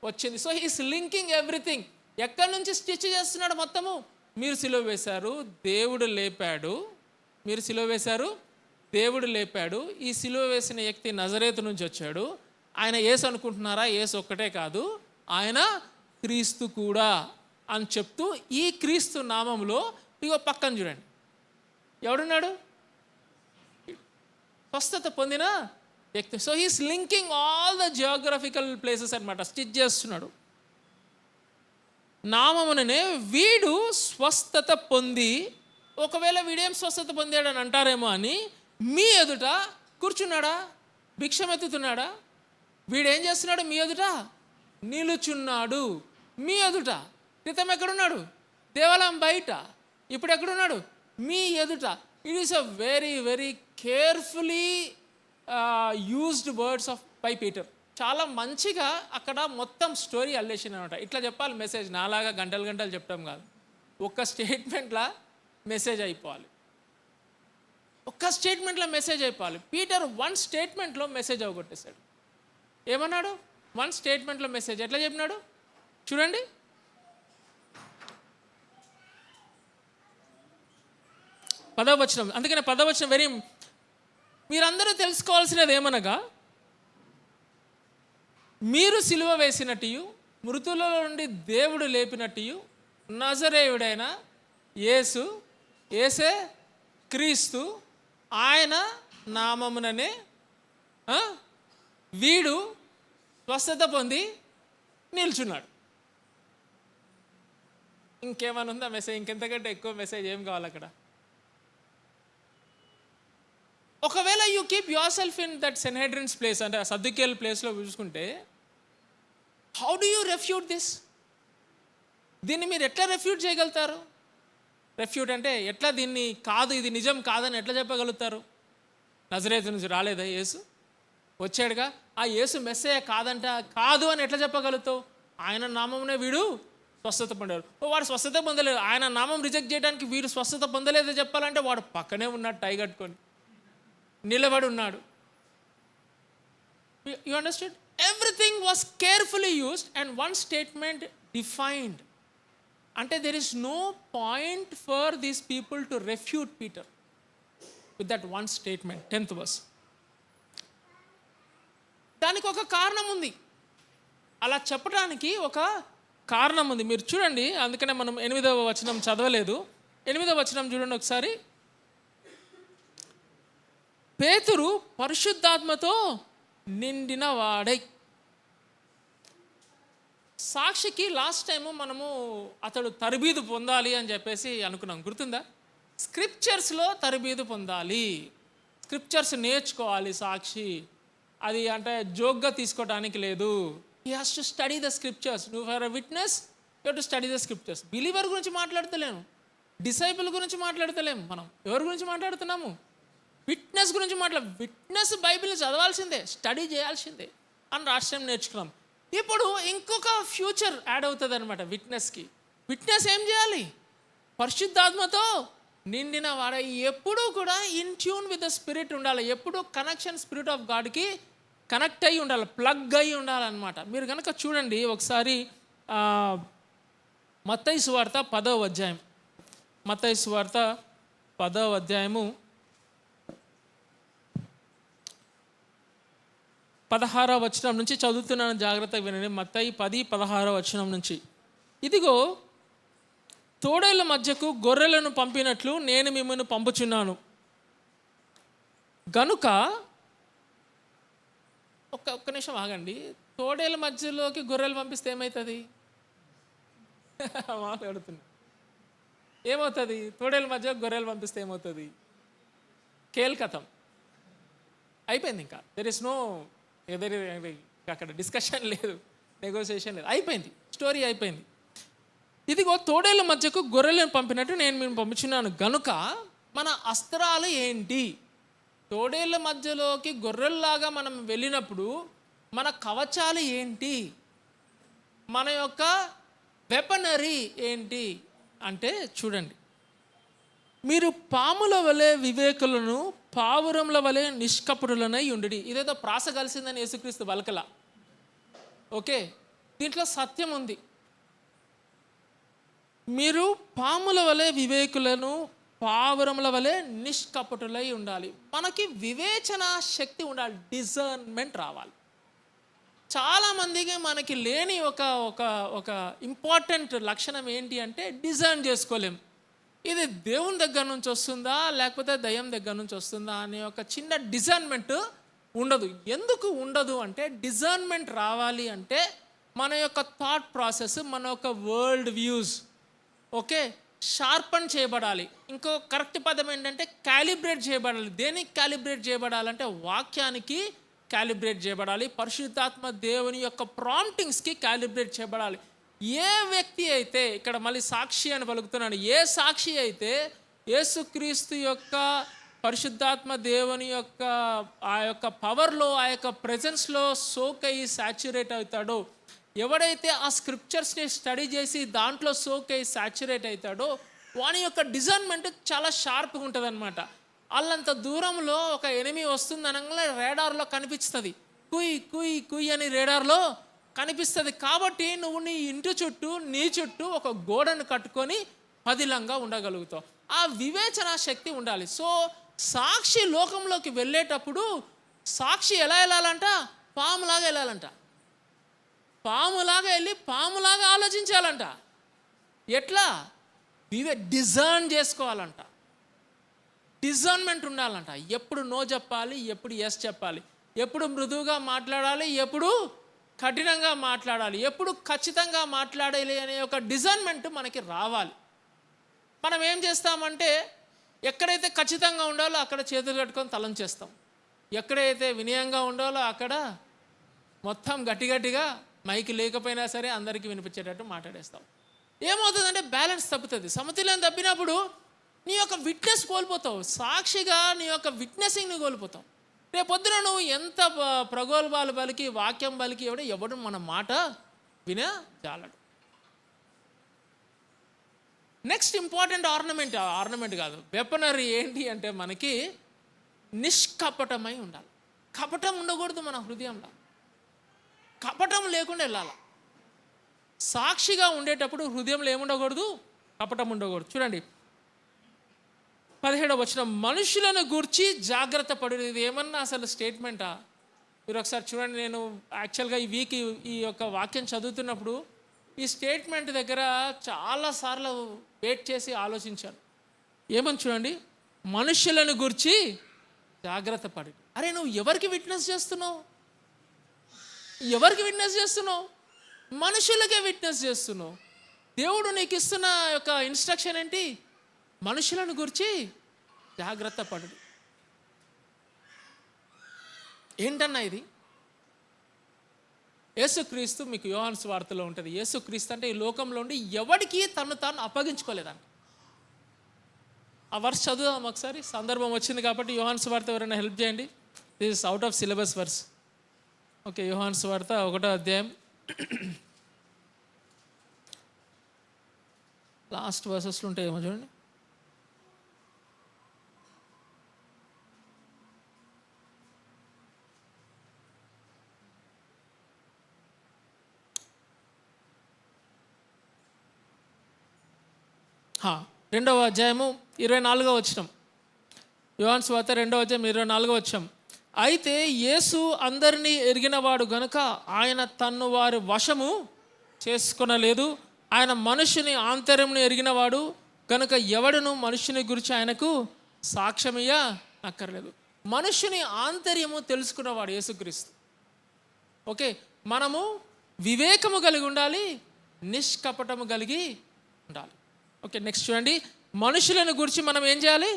వచ్చింది. So he's linking everything. ఎక్కడి నుంచి స్టిచ్ చేస్తున్నాడు మొత్తము? మీరు సిలువ వేశారు, దేవుడు లేపాడు. మీరు సిలువ వేశారు, దేవుడు లేపాడు. ఈ సిలువ వేసిన వ్యక్తి నజరేతు నుంచి వచ్చాడు. ఆయన యేసు అనుకుంటున్నారా? యేసు ఒక్కటే కాదు, ఆయన క్రీస్తు కూడా అని చెప్తూ ఈ క్రీస్తు నామంలో ఇగో పక్కన చూడండి ఎవడున్నాడు? స్వస్థత పొందిన వ్యక్తి. So he's linking all the geographical places అనమాట, స్టిచ్ చేస్తున్నాడు. నామముననే వీడు స్వస్థత పొంది. ఒకవేళ వీడేం స్వస్థత పొందాడని అంటారేమో అని మీ ఎదుట కూర్చున్నాడా? భిక్షమెత్తుతున్నాడా? వీడేం చేస్తున్నాడు? మీ ఎదుట నిలుచున్నాడు. మీ ఎదుట. క్రితం ఎక్కడున్నాడు? దేవాలయం బయట. ఇప్పుడు ఎక్కడున్నాడు? మీ ఎదుట. It is a very very carefully used words of by Peter. చాలా మంచిగా అక్కడ మొత్తం స్టోరీ అల్లేషన్ అనమాట. ఇట్లా చెప్పాలి మెసేజ్. నాలాగా గంటలు చెప్తాం కాదు, ఒక్క స్టేట్మెంట్లో మెసేజ్ అయిపోవాలి. ఒక్క స్టేట్మెంట్లో మెసేజ్ అయిపోవాలి. పీటర్ 1 స్టేట్మెంట్లో మెసేజ్ అవగొట్టేశాడు. ఏమన్నాడు? 1 స్టేట్మెంట్లో మెసేజ్ ఎట్లా చెప్పినాడు చూడండి. పదవచనం. అందుకనే పదవచనం వెరీ, మీరందరూ తెలుసుకోవాల్సినది ఏమనగా, మీరు సిలువ వేసినట్టు, మృతులలో నుండి దేవుడు లేపినట్టు, నజరేయుడైన యేసు, యేసే క్రీస్తు, ఆయన నామముననే వీడు స్వస్థత పొంది నిల్చున్నాడు. ఇంకేమైనా ఉందా మెసేజ్? ఇంకెంతకంటే ఎక్కువ మెసేజ్ ఏం కావాలి అక్కడ? ఒకవేళ you keep yourself in that Sanhedrin's place, అంటే సద్దుకేల్ ప్లేస్లో చూసుకుంటే, how do you refute this? దీన్ని మీరు ఎట్లా రెఫ్యూట్ చేయగలుగుతారు? రెఫ్యూట్ అంటే ఎట్లా దీన్ని కాదు, ఇది నిజం కాదని ఎట్లా చెప్పగలుగుతారు? నజరేతు నుంచి రాలేదా యేసు? వచ్చాడుగా. ఆ యేసు మెస్సయ్య కాదంట, కాదు అని ఎట్లా చెప్పగలుగుతావు? ఆయన నామమునే వీడు స్వస్థత పొందారు. వాడు స్వస్థత పొందలేదు, ఆయన నామం రిజెక్ట్ చేయడానికి వీరు స్వస్థత పొందలేదో చెప్పాలంటే వాడు పక్కనే ఉన్నాడు, టై కట్టుకొని నిలబడి ఉన్నాడు. You understand? Everything was carefully used and one statement defined. అంటే there is no point for these people to refute Peter with that one statement. 10th verse. దానికి ఒక కారణం ఉంది, అలా చెప్పడానికి ఒక కారణం ఉంది. మీరు చూడండి, అందుకనే మనం 8వ వచనం చదవలేదు. 8వ వచనం చూడండి ఒకసారి. పేతురు పరిశుద్ధాత్మతో నిండిన వాడై. సాక్షికి లాస్ట్ టైము మనము అతడు తరబీదు పొందాలి అని చెప్పేసి అనుకున్నాం, గుర్తుందా? స్క్రిప్చర్స్లో తరబీదు పొందాలి, స్క్రిప్చర్స్ నేర్చుకోవాలి సాక్షి. అది అంటే జోక్గా తీసుకోవడానికి లేదు. He has to study the scriptures. నువ్వు for a witness you to study the scriptures. Believer గురించి మాట్లాడతలేము, డిసైపుల్ గురించి మాట్లాడతలేము. మనం ఎవరి గురించి మాట్లాడుతున్నాము? విట్నెస్ గురించి విట్నెస్ బైబిల్ని చదవాల్సిందే, స్టడీ చేయాల్సిందే అని రాష్ట్రం నేర్చుకున్నాం. ఇప్పుడు ఇంకొక ఫ్యూచర్ యాడ్ అవుతుంది అనమాట విట్నెస్కి. విట్నెస్ ఏం చేయాలి? పరిశుద్ధాత్మతో నిండిన వాడ. ఎప్పుడూ కూడా in tune with the spirit ఉండాలి. ఎప్పుడు కనెక్షన్ స్పిరిట్ ఆఫ్ గాడ్కి కనెక్ట్ అయ్యి ఉండాలి, ప్లగ్ అయ్యి ఉండాలన్నమాట. మీరు కనుక చూడండి ఒకసారి మత్తయి సువార్త 10వ అధ్యాయం. మత్తయి సువార్త 10వ అధ్యాయము 16వ వచనం నుంచి చదువుతున్నాను, జాగ్రత్తగా వినండి. మత్తయి 10:16 వచనం నుంచి. ఇదిగో తోడేళ్ళ మధ్యకు గొర్రెలను పంపినట్లు నేను మిమ్మల్ని పంపుచున్నాను గనుక. ఒక్క నిమిషం ఆగండి. తోడేళ్ళ మధ్యలోకి గొర్రెలు పంపిస్తే ఏమవుతుంది? మాట్లాడుతున్నా, ఏమవుతుంది? తోడేళ్ళ మధ్య గొర్రెలు పంపిస్తే ఏమవుతుంది? కేల్కతం అయిపోయింది. ఇంకా దెర్ ఇస్ నో అక్కడ డిస్కషన్ లేదు, నెగోసియేషన్ లేదు, అయిపోయింది, స్టోరీ అయిపోయింది. ఇదిగో తోడేళ్ళ మధ్యకు గొర్రెలను పంపినట్టు నేను మేము పంపించున్నాను గనుక మన అస్త్రాలు ఏంటి? తోడేళ్ళ మధ్యలోకి గొర్రెల్లాగా మనం వెళ్ళినప్పుడు మన కవచాలు ఏంటి? మన యొక్క వెపనరీ ఏంటి అంటే చూడండి, మీరు పాముల వలె వివేకులను పావురముల వలె నిష్కపటులనై ఉండుడి. ఇదేదో ప్రాస కలిసిందని యేసుక్రీస్తు వలకల. ఓకే, దీంట్లో సత్యం ఉంది. మీరు పాముల వలె వివేకులను పావురముల వలె నిష్కపటులై ఉండాలి. మనకి వివేచన శక్తి ఉండాలి, డిజర్న్మెంట్ రావాలి. చాలామందికి మనకి లేని ఒక ఒక ఒక ఇంపార్టెంట్ లక్షణం ఏంటి అంటే డిజర్న్ చేసుకోలేం. ఇది దేవుని దగ్గర నుంచి వస్తుందా లేకపోతే దయ్యం దగ్గర నుంచి వస్తుందా అనే ఒక చిన్న డిజర్న్మెంట్ ఉండదు. ఎందుకు ఉండదు అంటే, డిజర్న్మెంట్ రావాలి అంటే మన యొక్క థాట్ ప్రాసెస్, మన యొక్క వరల్డ్ వ్యూస్ ఓకే షార్పన్ చేయబడాలి. ఇంకో కరెక్ట్ పదం ఏంటంటే క్యాలిబ్రేట్ చేయబడాలి. దేనికి క్యాలిబ్రేట్ చేయబడాలంటే వాక్యానికి క్యాలిబ్రేట్ చేయబడాలి. పరిశుద్ధాత్మ దేవుని యొక్క ప్రాంప్టింగ్స్కి క్యాలిబ్రేట్ చేయబడాలి. ఏ వ్యక్తి అయితే, ఇక్కడ మళ్ళీ సాక్షి అని పలుకుతున్నాడు, ఏ సాక్షి అయితే యేసుక్రీస్తు యొక్క పరిశుద్ధాత్మ దేవుని యొక్క ఆ యొక్క పవర్లో, ఆ యొక్క ప్రెజెన్స్లో సోక్ అయ్యి సాచ్యురేట్ అవుతాడో, ఎవడైతే ఆ స్క్రిప్చర్స్ని స్టడీ చేసి దాంట్లో సోక్ అయ్యి సాచ్యురేట్ అవుతాడో వాని యొక్క డిజర్న్మెంట్ చాలా షార్ప్గా ఉంటుంది అనమాట. వాళ్ళంత దూరంలో ఒక ఎనిమి వస్తుంది అనగానే రేడార్లో కనిపిస్తుంది, కుయ్ కుయ్ కుయ్ అని రేడార్లో కనిపిస్తుంది. కాబట్టి నువ్వు నీ ఇంటి చుట్టూ, నీ చుట్టూ ఒక గోడను కట్టుకొని పదిలంగా ఉండగలుగుతావు. ఆ వివేచన శక్తి ఉండాలి. సో సాక్షి లోకంలోకి వెళ్ళేటప్పుడు సాక్షి ఎలా వెళ్ళాలంట? పాములాగా వెళ్ళాలంట. పాములాగా వెళ్ళి పాములాగా ఆలోచించాలంట. ఎట్లా? డిజర్న్ చేసుకోవాలంట. డిజర్న్మెంట్ ఉండాలంట. ఎప్పుడు నో చెప్పాలి, ఎప్పుడు ఎస్ చెప్పాలి, ఎప్పుడు మృదువుగా మాట్లాడాలి, ఎప్పుడు కఠినంగా మాట్లాడాలి, ఎప్పుడు ఖచ్చితంగా మాట్లాడాలి అనే ఒక డిజర్న్మెంట్ మనకి రావాలి. మనం ఏం చేస్తామంటే, ఎక్కడైతే ఖచ్చితంగా ఉండాలో అక్కడ చేతులు కట్టుకొని తలం చేస్తాం, ఎక్కడైతే వినయంగా ఉండాలో అక్కడ మొత్తం గట్టిగా మైకి లేకపోయినా సరే అందరికీ వినిపించేటట్టు మాట్లాడేస్తాం. ఏమవుతుందంటే బ్యాలెన్స్ తప్పుతుంది. సమతుల్యం తప్పినప్పుడు నీ యొక్క విట్నెస్ కోల్పోతావు. సాక్షిగా నీ యొక్క విట్నెసింగ్ని కోల్పోతావు. రేపొద్దున నువ్వు ఎంత ప్రగోల్భాలు పలికి, వాక్యం పలికి ఎవడు మన మాట వినే జాలడు. నెక్స్ట్ ఇంపార్టెంట్ ఆర్నమెంట్ కాదు, వెపనరీ ఏంటి అంటే మనకి నిష్కపటమై ఉండాలి. కపటం ఉండకూడదు మన హృదయంలో, కపటం లేకుండా వెళ్ళాలి. సాక్షిగా ఉండేటప్పుడు హృదయంలో ఏముండకూడదు, కపటం ఉండకూడదు. చూడండి 17వ వచనం, మనుషులను గూర్చి జాగ్రత్త పడు. ఇది ఏమన్నా అసలు స్టేట్మెంటా? మీరు ఒకసారి చూడండి. నేను యాక్చువల్గా ఈ వీక్ ఈ యొక్క వాక్యం చదువుతున్నప్పుడు ఈ స్టేట్మెంట్ దగ్గర చాలాసార్లు వెయిట్ చేసి ఆలోచించాను. ఏమని చూడండి, మనుషులను గురించి జాగ్రత్త పడి. అరే నువ్వు ఎవరికి విట్నెస్ చేస్తున్నావు? ఎవరికి విట్నెస్ చేస్తున్నావు? మనుషులకే విట్నెస్ చేస్తున్నావు. దేవుడు నీకు ఇస్తున్న యొక్క ఇన్స్ట్రక్షన్ ఏంటి? మనుషులను గురించి జాగ్రత్త పడు. ఏంటన్నా ఇది? యేసుక్రీస్తు, మీకు యోహాను సువార్తలో ఉంటుంది, యేసుక్రీస్తు అంటే ఈ లోకంలో ఉండి ఎవడికి తను తాను అప్పగించుకోలేదంట. ఆ వర్స్ చదువుదాం ఒకసారి, సందర్భం వచ్చింది కాబట్టి. యోహాను సువార్త ఎవరైనా హెల్ప్ చేయండి. This is out of syllabus verse. Okay, యోహాను సువార్త 1వ అధ్యాయం లాస్ట్ వర్సెస్లో ఉంటాయేమో చూడండి. రెండవ అధ్యాయము 24వ వచనం. యోహాను సువార్త 2వ అధ్యాయం 24వ వచనం. అయితే యేసు అందరినీ ఎరిగినవాడు గనుక ఆయన తన్ను వారి వశము చేసుకొనలేదు. ఆయన మనుషుని ఆంతర్యమును ఎరిగినవాడు కనుక ఎవడును మనుషుని గురించి ఆయనకు సాక్ష్యమియ్య అక్కర్లేదు. మనుషుని ఆంతర్యము తెలుసుకున్నవాడు యేసుక్రీస్తు. ఓకే, మనము వివేకము కలిగి ఉండాలి, నిష్కపటము కలిగి ఉండాలి. ఓకే, నెక్స్ట్ చూడండి, మనుషులను గురించి మనం ఏం చేయాలి?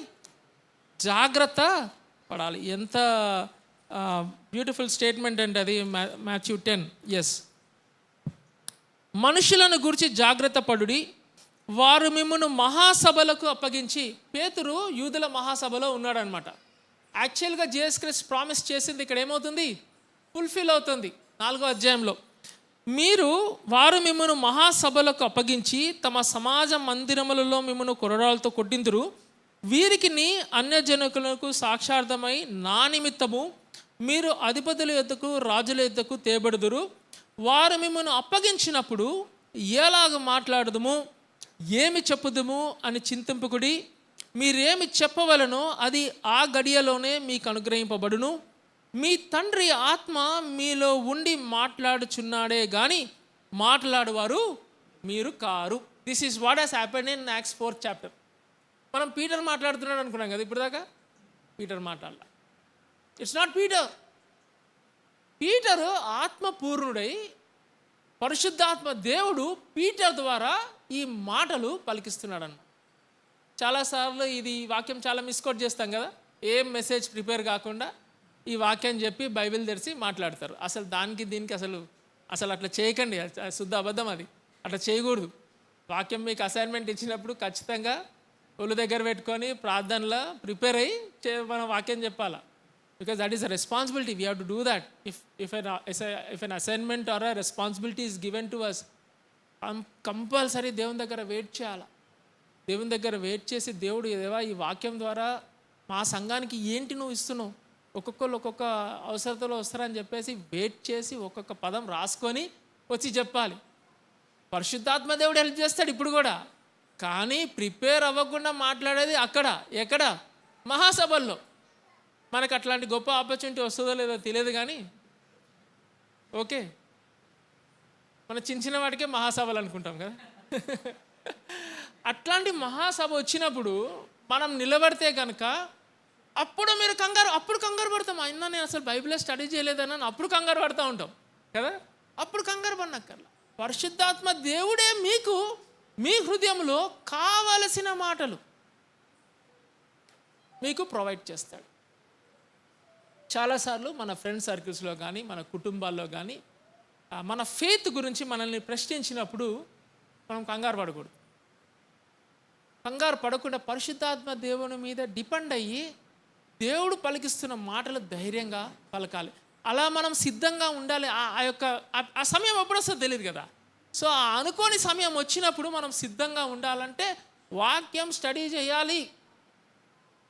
జాగ్రత్త పడాలి. ఎంత బ్యూటిఫుల్ స్టేట్మెంట్ అంటే అది. మాథ్యూ 10. ఎస్, మనుషులను గురించి జాగ్రత్త పడుడి, వారు మిమ్మును మహాసభలకు అప్పగించి. పేతురు యూదుల మహాసభలో ఉన్నాడనమాట. యాక్చువల్గా జీసస్ క్రైస్ట్ ప్రామిస్ చేసింది ఇక్కడ ఏమవుతుంది? ఫుల్ఫిల్ అవుతుంది 4వ అధ్యాయంలో. వారు మిమ్మను మహాసభలకు అప్పగించి తమ సమాజ మందిరములలో మిమ్మను కొరడాలతో కొట్టిందురు. వీరికి అన్యజనకులకు సాక్షార్థమై నా నిమిత్తము మీరు అధిపతుల యొద్దకు రాజుల యొద్దకు తేబడుదురు. వారు మిమ్మను అప్పగించినప్పుడు ఎలాగ మాట్లాడదుము, ఏమి చెప్పుదుము అని చింతింపుకుడి. మీరేమి చెప్పవలనో అది ఆ గడియలోనే మీకు అనుగ్రహింపబడును. మీ తండ్రి ఆత్మ మీలో ఉండి మాట్లాడుచున్నాడే కానీ మాట్లాడువారు మీరు కారు. This is what has happened in Acts 4th chapter. మనం పీటర్ మాట్లాడుతున్నాడు అనుకున్నాం కదా ఇప్పుడు దాకా. పీటర్ మాట్లాడాల. It's not Peter. పీటరు ఆత్మపూర్ణుడై పరిశుద్ధాత్మ దేవుడు పీటర్ ద్వారా ఈ మాటలు పలికిస్తున్నాడు అన్న. చాలాసార్లు ఇది వాక్యం చాలా మిస్కోట్ చేస్తాం కదా. ఏం మెసేజ్ ప్రిపేర్ కాకుండా ఈ వాక్యం చెప్పి బైబిల్ తెరిచి మాట్లాడతారు. అసలు దానికి దీనికి అసలు అట్లా చేయకండి. శుద్ధ అబద్ధం అది. అట్లా చేయకూడదు. వాక్యం మీకు అసైన్మెంట్ ఇచ్చినప్పుడు ఖచ్చితంగా ఒళ్ళు దగ్గర పెట్టుకొని ప్రార్థనలో ప్రిపేర్ అయ్యి మనం వాక్యం చెప్పాలా. Because that is a responsibility. We have to do that. If an assignment or a responsibility is given to us, compulsory దేవుని దగ్గర వెయిట్ చేయాలి. దేవుని దగ్గర వెయిట్ చేసి, దేవుడు ఏదేవా ఈ వాక్యం ద్వారా మా సంఘానికి ఏంటి నువ్వు ఇస్తున్నావు, ఒక్కొక్కరు ఒక్కొక్క అవసరతలో వస్తారని చెప్పేసి వెయిట్ చేసి ఒక్కొక్క పదం రాసుకొని వచ్చి చెప్పాలి. పరిశుద్ధాత్మ దేవుడు హెల్ప్ చేస్తాడు ఇప్పుడు కూడా. కానీ ప్రిపేర్ అవ్వకుండా మాట్లాడేది ఎక్కడ? మహాసభల్లో. మనకు అట్లాంటి గొప్ప ఆపర్చునిటీ వస్తుందో లేదో తెలియదు కానీ ఓకే, మన చిన్న వాటికే మహాసభలు అనుకుంటాం కదా. అట్లాంటి మహాసభ వచ్చినప్పుడు మనం నిలబడితే కనుక అప్పుడు కంగారు పడతాం. అయినా నేను అసలు బైబిలే స్టడీ చేయలేదని అప్పుడు కంగారు పడుతూ ఉంటాం కదా. అప్పుడు కంగారు పడినక్కర్లా. పరిశుద్ధాత్మ దేవుడే మీకు మీ హృదయంలో కావలసిన మాటలు మీకు ప్రొవైడ్ చేస్తాడు. చాలాసార్లు మన ఫ్రెండ్ సర్కిల్స్లో కానీ మన కుటుంబాల్లో కానీ మన ఫెయిత్ గురించి మనల్ని ప్రశ్నించినప్పుడు మనం కంగారు పడకూడదు. కంగారు పడకుండా పరిశుద్ధాత్మ దేవుని మీద డిపెండ్ అయ్యి దేవుడు పలికిస్తున్న మాటలు ధైర్యంగా పలకాలి. అలా మనం సిద్ధంగా ఉండాలి. ఆ సమయం ఎప్పుడు వస్తుందో తెలియదు కదా. సో ఆ అనుకోని సమయం వచ్చినప్పుడు మనం సిద్ధంగా ఉండాలంటే వాక్యం స్టడీ చేయాలి.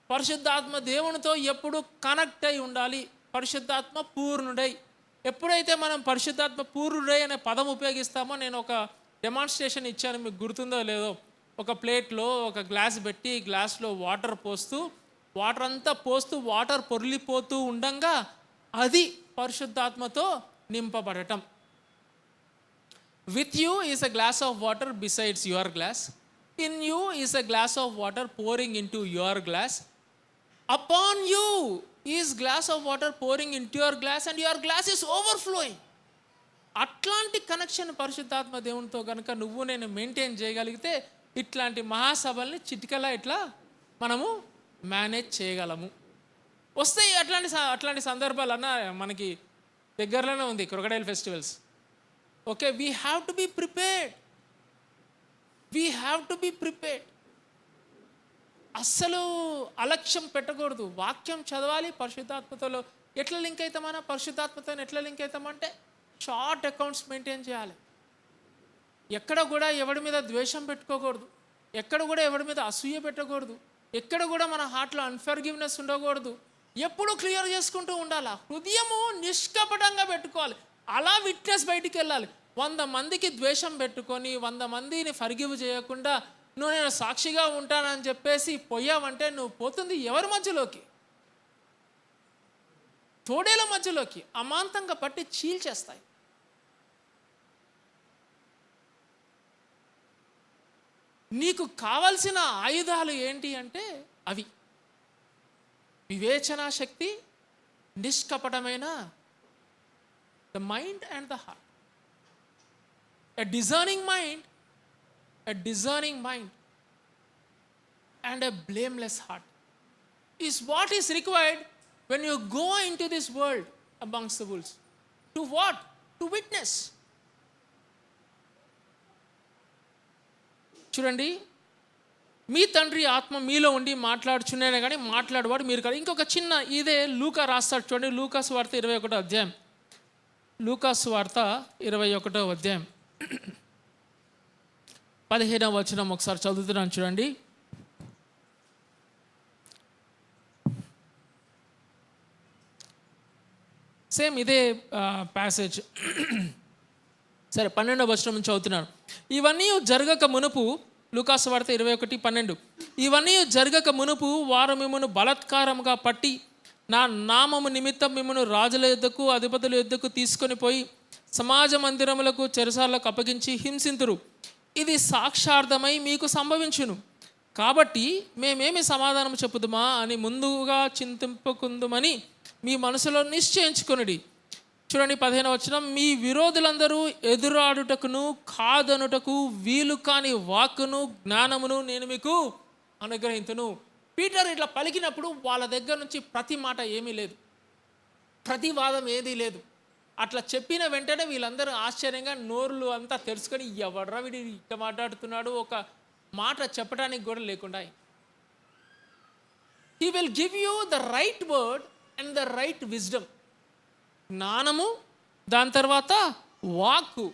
పరిశుద్ధాత్మ దేవునితో ఎప్పుడు కనెక్ట్ అయి ఉండాలి. పరిశుద్ధాత్మ పూర్ణుడై. ఎప్పుడైతే మనం పరిశుద్ధాత్మ పూర్ణుడై అనే పదం ఉపయోగిస్తామో, నేను ఒక డెమాన్స్ట్రేషన్ ఇచ్చాను, మీకు గుర్తుందో లేదో. ఒక ప్లేట్లో ఒక గ్లాస్ పెట్టి గ్లాస్లో వాటర్ పోస్తూ, వాటర్ అంతా పోస్తూ వాటర్ పొర్లిపోతూ ఉండంగా అది పరిశుద్ధాత్మతో నింపబడటం. With you is a glass of water besides your glass. In you is a glass of water pouring into your glass. Upon you is glass of water pouring into your glass and your glass is overflowing. అట్లాంటి connection పరిశుద్ధాత్మ దేవునితో కనుక నువ్వు నేను maintain చేయగలిగితే ఇట్లాంటి మహాసభల్ని చిటికలా ఇట్లా మనము మేనేజ్ చేయగలము. వస్తాయి అట్లాంటి సందర్భాలు అన్న మనకి దగ్గరలోనే ఉంది, crocodile festivals. Okay, we have to be prepared. అస్సలు అలక్ష్యం పెట్టకూడదు. వాక్యం చదవాలి. పరిశుద్ధాత్మతలో ఎట్లా లింక్ అవుతామన్నా, పరిశుద్ధాత్మతో ఎట్లా లింక్ అవుతామంటే షార్ట్ అకౌంట్స్ మెయింటైన్ చేయాలి. ఎక్కడ కూడా ఎవడి మీద ద్వేషం పెట్టుకోకూడదు. ఎక్కడ కూడా ఎవడి మీద అసూయ పెట్టకూడదు. ఎక్కడ కూడా మన హార్ట్లో అన్ఫర్గివ్నెస్ ఉండకూడదు. ఎప్పుడు క్లియర్ చేసుకుంటూ ఉండాలి. హృదయము నిష్కపటంగా పెట్టుకోవాలి. అలా విట్నెస్ బయటికి వెళ్ళాలి. 100 మందికి ద్వేషం పెట్టుకొని 100 మందిని ఫర్గివ్ చేయకుండా నువ్వు నేను సాక్షిగా ఉంటానని చెప్పేసి పోయావంటే నువ్వు పోతుంది ఎవరి మధ్యలోకి? తోడేల మధ్యలోకి. అమాంతంగా పట్టి చీల్చేస్తాయి. నీకు కావలసిన ఆయుధాలు ఏంటి అంటే అవి వివేచనా శక్తి, నిష్కపటమైన the mind and the heart. A discerning mind and a blameless heart is what is required when you go into this world amongst the wolves. To what? To witness. చూడండి, మీ తండ్రి ఆత్మ మీలో ఉండి మాట్లాడుచున్నానే కానీ మాట్లాడేవాడు మీరు కాదు. ఇంకొక చిన్న ఇదే లూకా రాస్తాడు చూడండి. లూకా సువార్త 21వ అధ్యాయం. లూకా సువార్త 21వ అధ్యాయం 15వ వచనం ఒకసారి చదువుతున్నాను చూడండి. సేమ్ ఇదే ప్యాసేజ్. సరే, 12వ వచనం నుంచి చదువుతున్నాను. ఇవన్నీ జరగక మునుపు, లూకా సువార్త 21:12, ఇవన్నీ జరగక మునుపు వారు మిమ్మల్ని బలాత్కారముగా పట్టి నా నామము నిమిత్తం మిమ్మల్ని రాజుల యొద్దకు అధిపతుల యొద్దకు తీసుకొని పోయి సమాజ మందిరములకు చెరసాలకు అప్పగించి హింసింతురు. ఇది సాక్షార్థమై మీకు సంభవించును. కాబట్టి మేమేమి సమాధానం చెప్పుదుమా అని ముందుగా చింతింపకుందుమని మీ మనసులో నిశ్చయించుకొనుడి. చూడండి 15వ వచనం. మీ విరోధులందరూ ఎదురాడుటకును కాదనుటకు వీలు కాని వాక్కును జ్ఞానమును నేను మీకు అనుగ్రహింతును. పీటర్ ఇట్లా పలికినప్పుడు వాళ్ళ దగ్గర నుంచి ప్రతి మాట ఏమీ లేదు, ప్రతివాదం ఏదీ లేదు. అట్లా చెప్పిన వెంటనే వీళ్ళందరూ ఆశ్చర్యంగా నోరులు అంతా తెలుసుకొని ఎవడ్రా వీడి ఇట్లా మాట్లాడుతున్నాడు, ఒక మాట చెప్పడానికి కూడా లేకుండా. He will give you the right word and the right wisdom. జ్ఞానము, దాని తర్వాత వాక్కు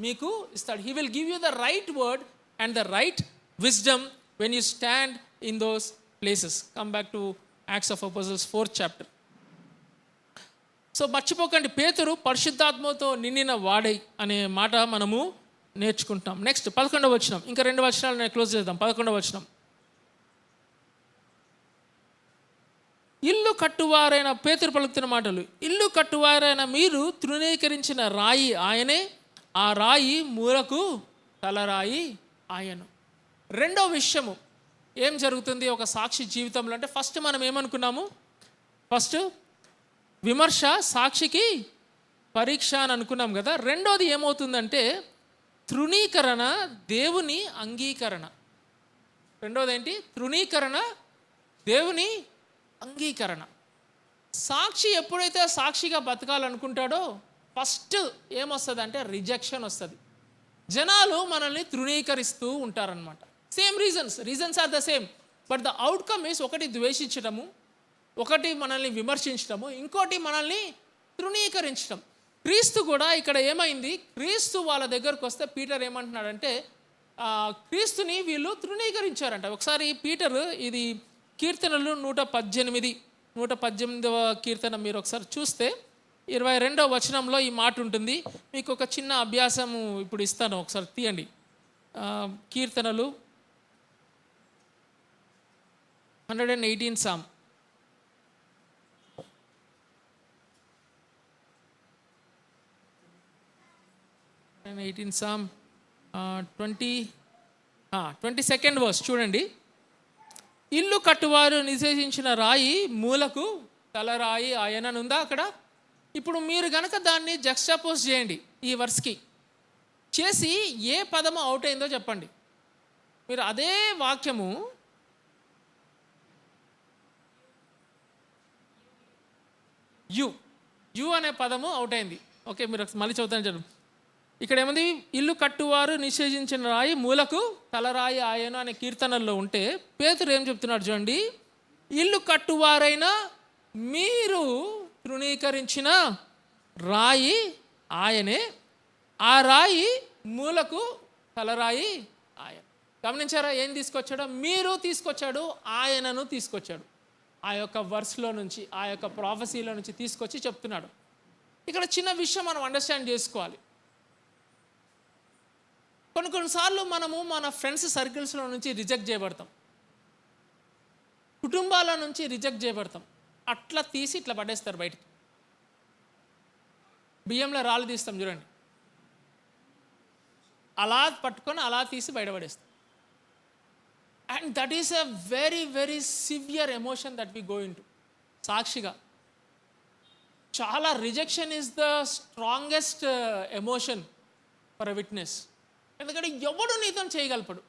మీకు ఇస్తాడు. He will give you the right word and the right wisdom when you stand in those places. Come back to acts of apostles 4th chapter. So మర్చిపోకండి, పేతురు పరిశుద్ధాత్మతో నిండిన వాడై అనే మాట మనము నేర్చుకుంటాం. నెక్స్ట్ 11వ వచనం. ఇంకా 2 వచనాలు నేను క్లోజ్ చేద్దాం. 11వ వచనం. ఇల్లు కట్టువారైన, పేతురు పలుకుతున్న మాటలు, ఇల్లు కట్టువారైన మీరు తృణీకరించిన రాయి ఆయనే, ఆ రాయి మూలకు తలరాయి ఆయను. రెండో విషయము ఏం జరుగుతుంది ఒక సాక్షి జీవితంలో అంటే, ఫస్ట్ మనం ఏమనుకున్నాము, ఫస్ట్ విమర్శ సాక్షికి పరీక్ష అని అనుకున్నాం కదా. రెండోది ఏమవుతుందంటే తృణీకరణ, దేవుని అంగీకరణ. రెండోది ఏంటి? తృణీకరణ, దేవుని అంగీకరణ. సాక్షి ఎప్పుడైతే సాక్షిగా బతకాలనుకుంటాడో ఫస్ట్ ఏమొస్తుంది అంటే రిజెక్షన్ వస్తుంది. జనాలు మనల్ని తృణీకరిస్తూ ఉంటారనమాట. Same reasons are the same, but the outcome is ఒకటి ద్వేషించడము, ఒకటి మనల్ని విమర్శించడము, ఇంకోటి మనల్ని తృణీకరించడం. క్రీస్తు కూడా ఇక్కడ ఏమైంది, క్రీస్తు వాళ్ళ దగ్గరకు వస్తే పీటర్ ఏమంటున్నాడంటే క్రీస్తుని వీళ్ళు తృణీకరించారంట. ఒకసారి పీటర్, ఇది కీర్తనలు 118వ కీర్తన మీరు ఒకసారి చూస్తే 22వ వచనంలో ఈ మాట ఉంటుంది. మీకు ఒక చిన్న అభ్యాసము ఇప్పుడు ఇస్తాను, ఒకసారి తీయండి. కీర్తనలు 118 సామ్. సామ్ 22nd వర్స్ చూడండి. ఇల్లు కట్టువారు నిషేధించిన రాయి మూలకు తలరాయి ఆయన ఉందా అక్కడ? ఇప్పుడు మీరు గనక దాన్ని జక్స్టాపోజ్ చేయండి ఈ వర్స్కి, చేసి ఏ పదము అవుట్ అయిందో చెప్పండి. మీరు అదే వాక్యము యు అనే పదము అవుట్ అయింది. ఓకే, మీరు మళ్ళీ చదువుతాను చెప్పండి. ఇక్కడ ఏముంది? ఇల్లు కట్టువారు నిషేధించిన రాయి మూలకు తలరాయి ఆయను అనే కీర్తనల్లో ఉంటే పేతురు ఏం చెప్తున్నాడు చూడండి. ఇల్లు కట్టువారైనా మీరు తృణీకరించిన రాయి ఆయనే, ఆ రాయి మూలకు తలరాయి ఆయన. గమనించారా ఏం తీసుకొచ్చాడో? మీరు తీసుకొచ్చాడు, ఆయనను తీసుకొచ్చాడు. ఆ యొక్క వర్స్లో నుంచి, ఆ యొక్క ప్రాఫెసీలో నుంచి తీసుకొచ్చి చెప్తున్నాడు. ఇక్కడ చిన్న విషయం మనం అండర్స్టాండ్ చేసుకోవాలి. కొన్నిసార్లు మనము మన ఫ్రెండ్స్ సర్కిల్స్లో నుంచి రిజెక్ట్ చేయబడతాం, కుటుంబాల నుంచి రిజెక్ట్ చేయబడతాం. అట్లా తీసి ఇట్లా పడేస్తారు బయటికి. బియ్యంలో రాళ్ళు తీస్తాం చూడండి, అలా పట్టుకొని అలా తీసి బయటపడేస్తాం. And that is a very very severe emotion that we go into. సాక్షిగా చాలా rejection is the strongest emotion for a witness. ఎందుకంటే ఎవడు నీతో చేయగలపడు.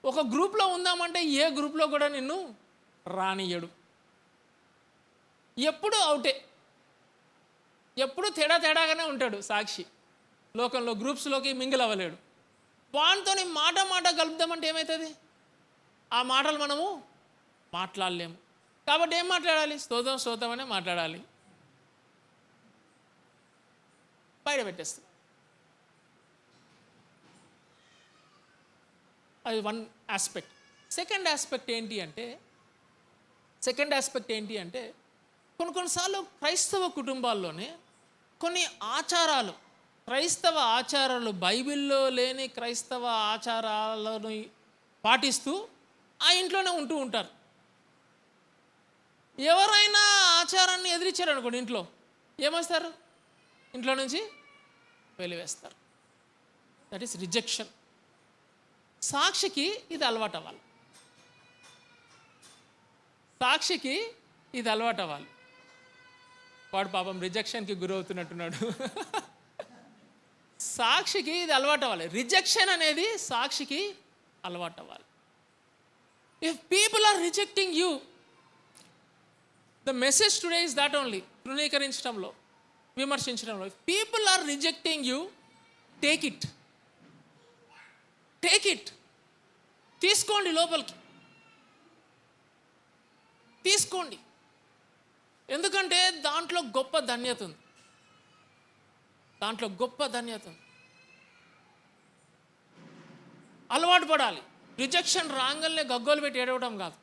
ఒక గ్రూప్లో ఉందామంటే ఏ గ్రూప్లో కూడా నిన్ను రానియడు. ఎప్పుడు అవుటే, ఎప్పుడు తేడాగానే ఉంటాడు సాక్షి. లోకంలో గ్రూప్స్లోకి మింగిల్ అవ్వలేడు. వాటితో మాట కలుపుదామంటే ఏమవుతుంది? ఆ మాటలు మనము మాట్లాడలేము. కాబట్టి ఏం మాట్లాడాలి? స్తోత్రం అనే మాట్లాడాలి. బయట పెట్టేస్తాం. అది వన్ ఆస్పెక్ట్. సెకండ్ ఆస్పెక్ట్ ఏంటి అంటే కొన్నిసార్లు క్రైస్తవ కుటుంబాల్లోనే కొన్ని ఆచారాలు, క్రైస్తవ ఆచారాలు, బైబిల్లో లేని క్రైస్తవ ఆచారాలను పాటిస్తూ ఆ ఇంట్లోనే ఉంటూ ఉంటారు. ఎవరైనా ఆచారాన్ని ఎదిరించారు అనుకోండి, ఇంట్లో ఏమొస్తారు? ఇంట్లో నుంచి వెలివేస్తారు. That is rejection. సాక్షికి ఇది అలవాటు అవ్వాలి. వాడు పాపం రిజెక్షన్కి గురవుతున్నట్టున్నాడు. సాక్షికి ఇది అలవాటు అవ్వాలి. రిజెక్షన్ అనేది సాక్షికి అలవాటు అవ్వాలి. If people are rejecting you, the message today is that only. తృణీకరించడంలో, విమర్శించడంలో, if people are rejecting you, take it. తీసుకోండి, లోపలికి తీసుకోండి. ఎందుకంటే దాంట్లో గొప్ప ధన్యత ఉంది. అలవాటు పడాలి. రిజెక్షన్ రాంగల్నే గగ్గోలు పెట్టి ఏడవడం కాదు.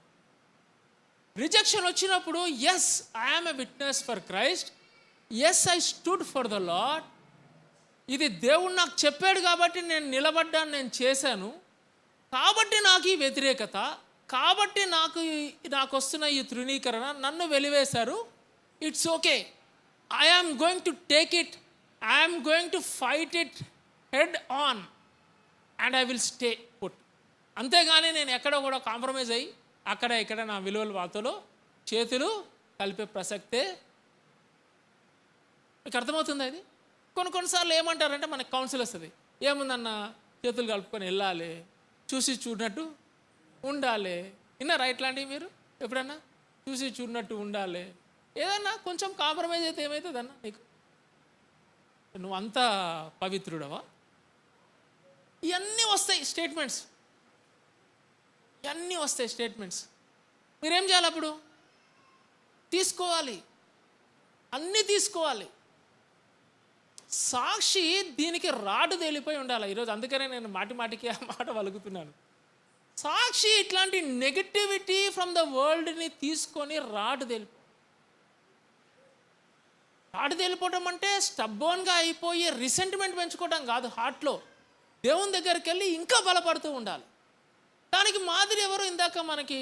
రిజెక్షన్ వచ్చినప్పుడు yes, I'm a witness for Christ, yes I stood for the Lord. ఇది దేవుడు నాకు చెప్పాడు కాబట్టి నేను నిలబడ్డాను, నేను చేశాను. కాబట్టి నాకు ఈ వ్యతిరేకత, కాబట్టి నాకు వస్తున్న ఈ తృణీకరణ, నన్ను వెలివేశారు. It's okay, I am going to take it, I am going to fight it head on and I will stay put. అంతేగాని నేను ఎక్కడో కూడా కాంప్రమైజ్ అయ్యి ఇక్కడ నా విలువల వాతలో చేతులు కలిపే ప్రసక్తే. మీకు అర్థమవుతుంది అది? కొన్నిసార్లు ఏమంటారంటే మనకు కౌన్సిల్ వస్తుంది, ఏముందన్న చేతులు కలుపుకొని వెళ్ళాలి, చూసి చూడనట్టు ఉండాలి. విన్నారా ఇట్లాంటివి మీరు ఎప్పుడన్నా? చూసి చూడనట్టు ఉండాలి. ఏదన్నా కొంచెం కాంప్రమైజ్ అయితే ఏమవుతుందన్నా నీకు? నువ్వు అంతా పవిత్రుడవా? ఇవన్నీ వస్తాయి స్టేట్మెంట్స్. మీరేం చేయాలి అప్పుడు? తీసుకోవాలి, అన్నీ తీసుకోవాలి. సాక్షి దీనికి రాడు తేలిపోయి ఉండాలి ఈరోజు. అందుకనే నేను మాటికి ఆ మాట వలుగుతున్నాను. సాక్షి ఇట్లాంటి నెగటివిటీ ఫ్రమ్ ద వరల్డ్ని తీసుకొని రాడు తేలిపోవటం అంటే స్టబ్బోన్గా అయిపోయి రిసెంట్మెంట్ పెంచుకోవడం కాదు. హార్ట్లో దేవుని దగ్గరికి వెళ్ళి ఇంకా బలపడుతూ ఉండాలి. దానికి మాదిరి ఎవరు? ఇందాక మనకి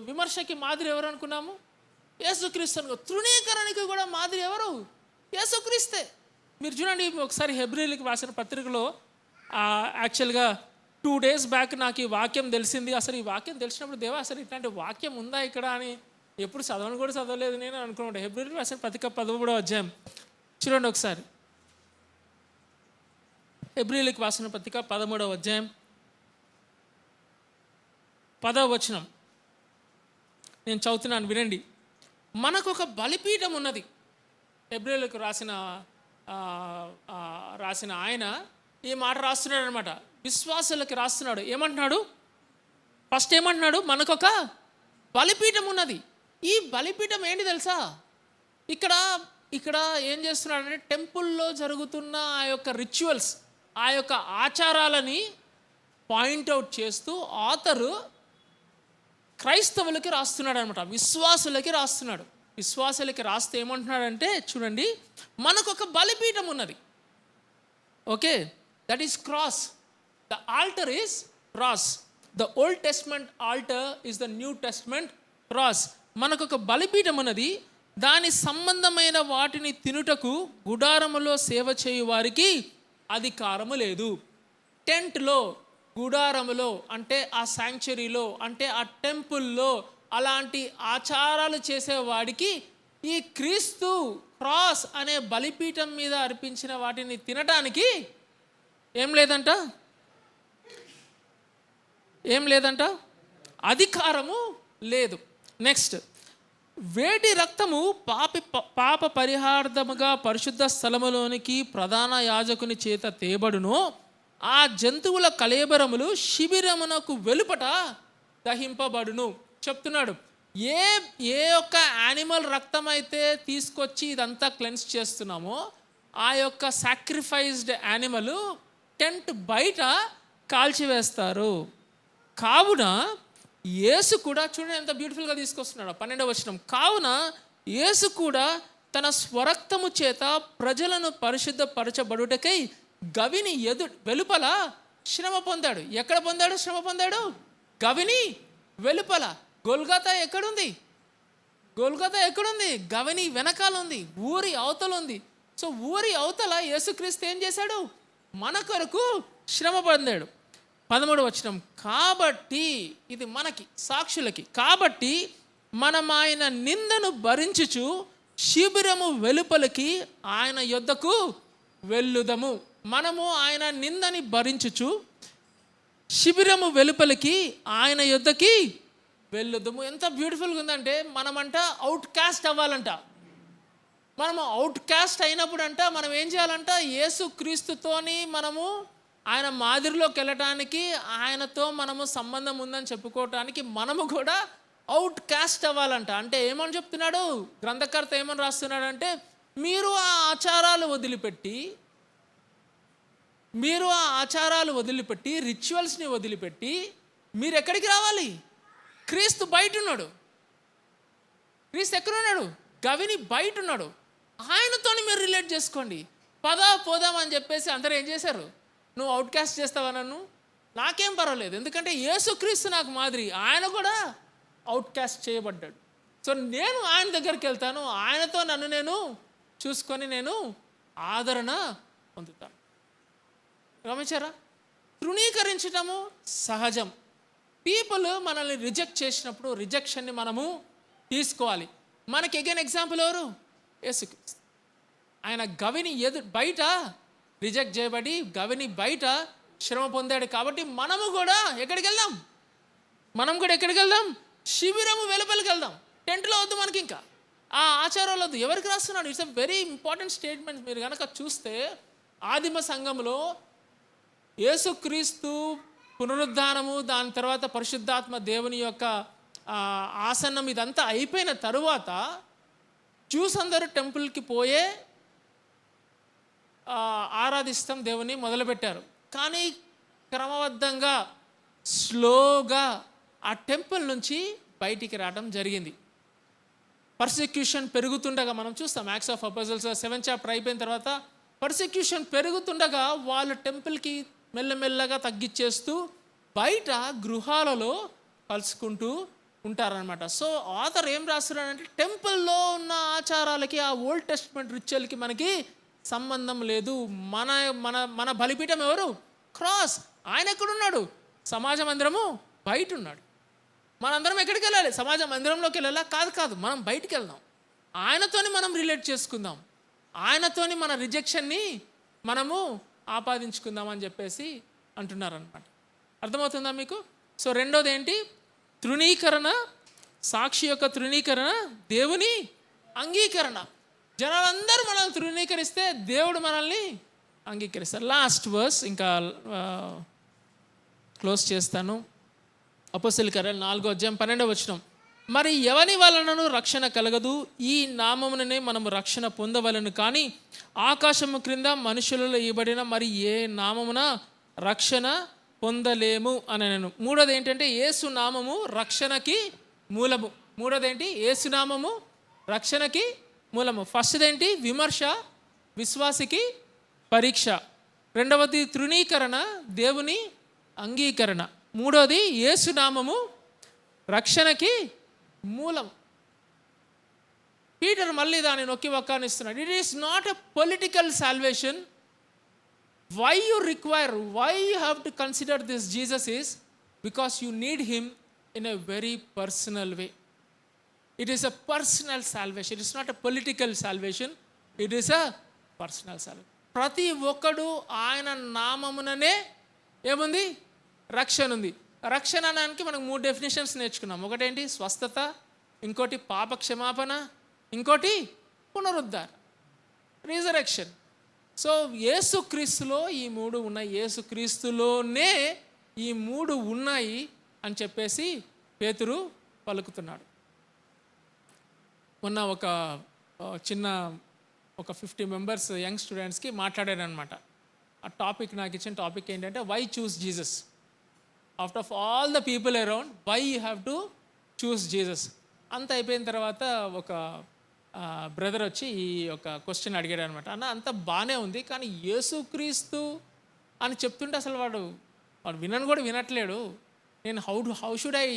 విమర్శకి మాదిరి ఎవరు అనుకున్నాము? యేసుక్రీస్తు. తృణీకరణకి కూడా మాదిరి ఎవరు? యేసుక్రీస్తే. మీరు చూడండి ఒకసారి హెబ్రీయులకు రాసిన పత్రికలో యాక్చువల్గా 2 days బ్యాక్ నాకు ఈ వాక్యం తెలిసింది. అసలు ఈ వాక్యం తెలిసినప్పుడు దేవా అసలు ఇట్లాంటి వాక్యం ఉందా ఇక్కడ అని ఎప్పుడు చదవను కూడా చదవలేదు నేను అనుకున్నాను. హెబ్రీయులకు రాసిన పత్రిక 13వ అధ్యాయం చూడండి ఒకసారి. హెబ్రీయులకు రాసిన పత్రిక 13వ అధ్యాయం 10వ వచనం నేను చదువుతున్నాను, వినండి. మనకు ఒక బలిపీఠం ఉన్నది. హెబ్రీయులకు రాసిన ఆయన ఈ మాట రాస్తున్నాడు అనమాట. విశ్వాసులకి రాస్తున్నాడు. ఏమంటున్నాడు? ఫస్ట్ ఏమంటున్నాడు? మనకొక బలిపీఠం ఉన్నది. ఈ బలిపీఠం ఏంటి తెలుసా? ఇక్కడ ఏం చేస్తున్నాడంటే టెంపుల్లో జరుగుతున్న ఆ యొక్క రిచువల్స్, ఆ యొక్క ఆచారాలని పాయింట్అవుట్ చేస్తూ ఆథరు క్రైస్తవులకి రాస్తున్నాడు అనమాట. విశ్వాసులకి రాస్తున్నాడు. విశ్వాసులకి రాస్తే ఏమంటున్నాడంటే చూడండి, మనకొక బలిపీఠం ఉన్నది. Okay, that is cross. The altar is cross. The Old Testament altar is the New Testament cross. మనకొక బలిపీఠం ఉన్నది. దాని సంబంధమైన వాటిని తినుటకు గుడారములో సేవ చేయు వారికి అధికారము లేదు. టెంట్లో, గుడారములో అంటే ఆ శాంక్చురీలో అంటే ఆ టెంపుల్లో అలాంటి ఆచారాలు చేసేవాడికి ఈ క్రీస్తు క్రాస్ అనే బలిపీఠం మీద అర్పించిన వాటిని తినటానికి ఏం లేదంట అధికారము లేదు. నెక్స్ట్, వేటి రక్తము పాప పరిహార్థముగా పరిశుద్ధ స్థలములోనికి ప్రధాన యాజకుని చేత తేబడును, ఆ జంతువుల కళేబరములు శిబిరమునకు వెలుపట దహింపబడును చెప్తున్నాడు. ఏ ఒక్క యానిమల్ రక్తం అయితే తీసుకొచ్చి ఇదంతా క్లెన్స్ చేస్తున్నామో ఆ యొక్క సాక్రిఫైస్డ్ యానిమల్ టెంట్ బయట కాల్చివేస్తారు. కావున యేసు కూడా చూడండి ఎంత బ్యూటిఫుల్గా తీసుకొస్తున్నాడు. 12వ వచనం, కావున యేసు కూడా తన స్వరక్తము చేత ప్రజలను పరిశుద్ధపరచబడుటకై గవిని వెలుపల శ్రమ పొందాడు. ఎక్కడ పొందాడు శ్రమ పొందాడు? గవిని వెలుపల. గొల్గొతా ఎక్కడుంది? గవిని వెనకాల ఉంది, ఊరి అవతల ఉంది. సో ఊరి అవతల యేసుక్రీస్తు ఏం చేశాడు? మన కొరకు శ్రమ పొందాడు. 13వ వచనం, కాబట్టి ఇది మనకి సాక్షులకి, కాబట్టి మనం ఆయన నిందను భరించుచు శిబిరము వెలుపలికి ఆయన యొద్దకు వెళ్ళుదము. మనము ఆయన నిందని భరించుచు శిబిరము వెలుపలికి ఆయన యొద్దకి వెళ్ళుదము. ఎంత బ్యూటిఫుల్గా ఉందంటే, మనమంట అవుట్ కాస్ట్ అవ్వాలంట. మనము అవుట్ కాస్ట్ అయినప్పుడు అంట మనం ఏం చేయాలంట? యేసు క్రీస్తుతోని మనము ఆయన మాదిరిలోకి వెళ్ళటానికి, ఆయనతో మనము సంబంధం ఉందని చెప్పుకోవటానికి మనము కూడా అవుట్ కాస్ట్ అవ్వాలంట. అంటే ఏమని చెప్తున్నాడు గ్రంథకర్త? ఏమని రాస్తున్నాడంటే, మీరు ఆ ఆచారాలు వదిలిపెట్టి రిచువల్స్ని వదిలిపెట్టి మీరు ఎక్కడికి రావాలి? క్రీస్తు బయట ఉన్నాడు. క్రీస్తు ఎక్కడున్నాడు? గవిని బయట ఉన్నాడు. ఆయనతో మీరు రిలేట్ చేసుకోండి. పోదాం అని చెప్పేసి అందరూ ఏం చేశారు? నువ్వు అవుట్ కాస్ట్ చేస్తావా నన్ను? నాకేం పర్వాలేదు, ఎందుకంటే యేసుక్రీస్తు నాకు మాదిరి. ఆయన కూడా అవుట్ కాస్ట్ చేయబడ్డాడు. సో నేను ఆయన దగ్గరికి వెళ్తాను, ఆయనతో నన్ను నేను చూసుకొని నేను ఆదరణ పొందుతాను. గమనించారా? తృణీకరించటము సహజం. పీపుల్ మనల్ని రిజెక్ట్ చేసినప్పుడు రిజెక్షన్ని మనము తీసుకోవాలి. మనకి అగైన్ ఎగ్జాంపుల్ ఎవరు? యేసుక్రీస్తు. ఆయన గవిని బయట రిజెక్ట్ చేయబడి గవిని బయట శ్రమ పొందాడు. కాబట్టి మనము కూడా ఎక్కడికి వెళ్దాం? శిబిరము వెలుపలికి వెళ్దాం. టెంట్లో వద్దు మనకి, ఇంకా ఆ ఆచారాలు వద్దు. ఎవరికి రాస్తున్నాడు? It's a very important statement. మీరు కనుక చూస్తే ఆదిమ సంఘంలో యేసుక్రీస్తు పునరుద్ధానము, దాని తర్వాత పరిశుద్ధాత్మ దేవుని యొక్క ఆసనం ఇదంతా అయిపోయిన తరువాత జ్యూస్ అందరూ టెంపుల్కి పోయే ఆరాధిస్తాం దేవుని మొదలుపెట్టారు. కానీ క్రమబద్ధంగా స్లోగా ఆ టెంపుల్ నుంచి బయటికి రావడం జరిగింది. పర్సిక్యూషన్ పెరుగుతుండగా మనం చూస్తాం, acts of apostles 7th chapter అయిపోయిన తర్వాత పర్సిక్యూషన్ పెరుగుతుండగా వాళ్ళు టెంపుల్కి మెల్లమెల్లగా తగ్గిచ్చేస్తూ బయట గృహాలలో కలుసుకుంటూ ఉంటారనమాట. సో ఆథర్ ఏం రాస్తున్నాడంటే, టెంపుల్లో ఉన్న ఆచారాలకి, ఆ ఓల్డ్ టెస్ట్మెంట్ రిచువల్కి మనకి సంబంధం లేదు. మన మన మన బలిపీఠం ఎవరు? క్రాస్. ఆయన ఎక్కడున్నాడు? సమాజ మందిరము బయట ఉన్నాడు. మనందరం ఎక్కడికి వెళ్ళాలి? సమాజ మందిరంలోకి వెళ్ళాలా? కాదు, మనం బయటికి వెళ్దాం. ఆయనతోని మనం రిలేట్ చేసుకుందాం, ఆయనతోని మన రిజెక్షన్ని మనము ఆపాదించుకుందాం అని చెప్పేసి అంటున్నారనమాట. అర్థమవుతుందా మీకు? సో రెండోది ఏంటి? తృణీకరణ, సాక్షి యొక్క తృణీకరణ, దేవుని అంగీకరణ. జనాలందరూ మనల్ని తృణీకరిస్తే దేవుడు మనల్ని అంగీకరిస్తారు. లాస్ట్ వర్స్ ఇంకా క్లోజ్ చేస్తాను. అపోస్తలుల కార్యాలు 4వ అధ్యాయం 12వ వచనం. మరి ఎవని వలనను రక్షణ కలగదు, ఈ నామముననే మనము రక్షణ పొందవలను, కానీ ఆకాశము క్రింద మనుషులలో ఇవ్వబడిన మరి ఏ నామమున రక్షణ పొందలేము అని నేను. మూడోది ఏంటంటే, యేసు నామము రక్షణకి మూలము. మూడోది ఏంటి? యేసు నామము రక్షణకి మూలము. ఫస్ట్ది ఏంటి? విమర్శ విశ్వాసికి పరీక్ష. రెండవది తృణీకరణ, దేవుని అంగీకరణ. మూడోది యేసు నామము రక్షణకి మూలం. పీటర్ మళ్ళీ దాన్ని నొక్కి వక్కానిస్తున్నాడు. It is not a political salvation. Why you have to consider this Jesus is because you need him in a very personal way. It is a personal salvation. It is not a political salvation. It is a personal salvation. ప్రతి ఒక్కడు ఆయన నామముననే ఏముంది? రక్షణ ఉంది. రక్షణ అనడానికి మనకు 3 definitions నేర్చుకున్నాం. ఒకటేంటి? స్వస్థత, ఇంకోటి పాప క్షమాపణ, ఇంకోటి పునరుద్ధార, రిజరెక్షన్. సో యేసుక్రీస్తులో ఈ 3 ఉన్నాయి. యేసుక్రీస్తులోనే ఈ 3 ఉన్నాయి అని చెప్పేసి పేతురు పలుకుతున్నాడు. మొన్న ఒక 50 మెంబర్స్ యంగ్ స్టూడెంట్స్కి మాట్లాడారనమాట. ఆ టాపిక్ నాకు ఇచ్చిన టాపిక్ ఏంటంటే, why choose Jesus out of all the people around, why you have to choose Jesus. అంత అయిపోయిన తర్వాత ఒక బ్రదర్ వచ్చి ఈ ఒక క్వశ్చన్ అడిగాడు అనమాట. అన్న అంత బాగానే ఉంది, కానీ యేసుక్రీస్తు అని చెప్తుంటే అసలు వాడు వినను కూడా వినట్లేడు. నేను how should I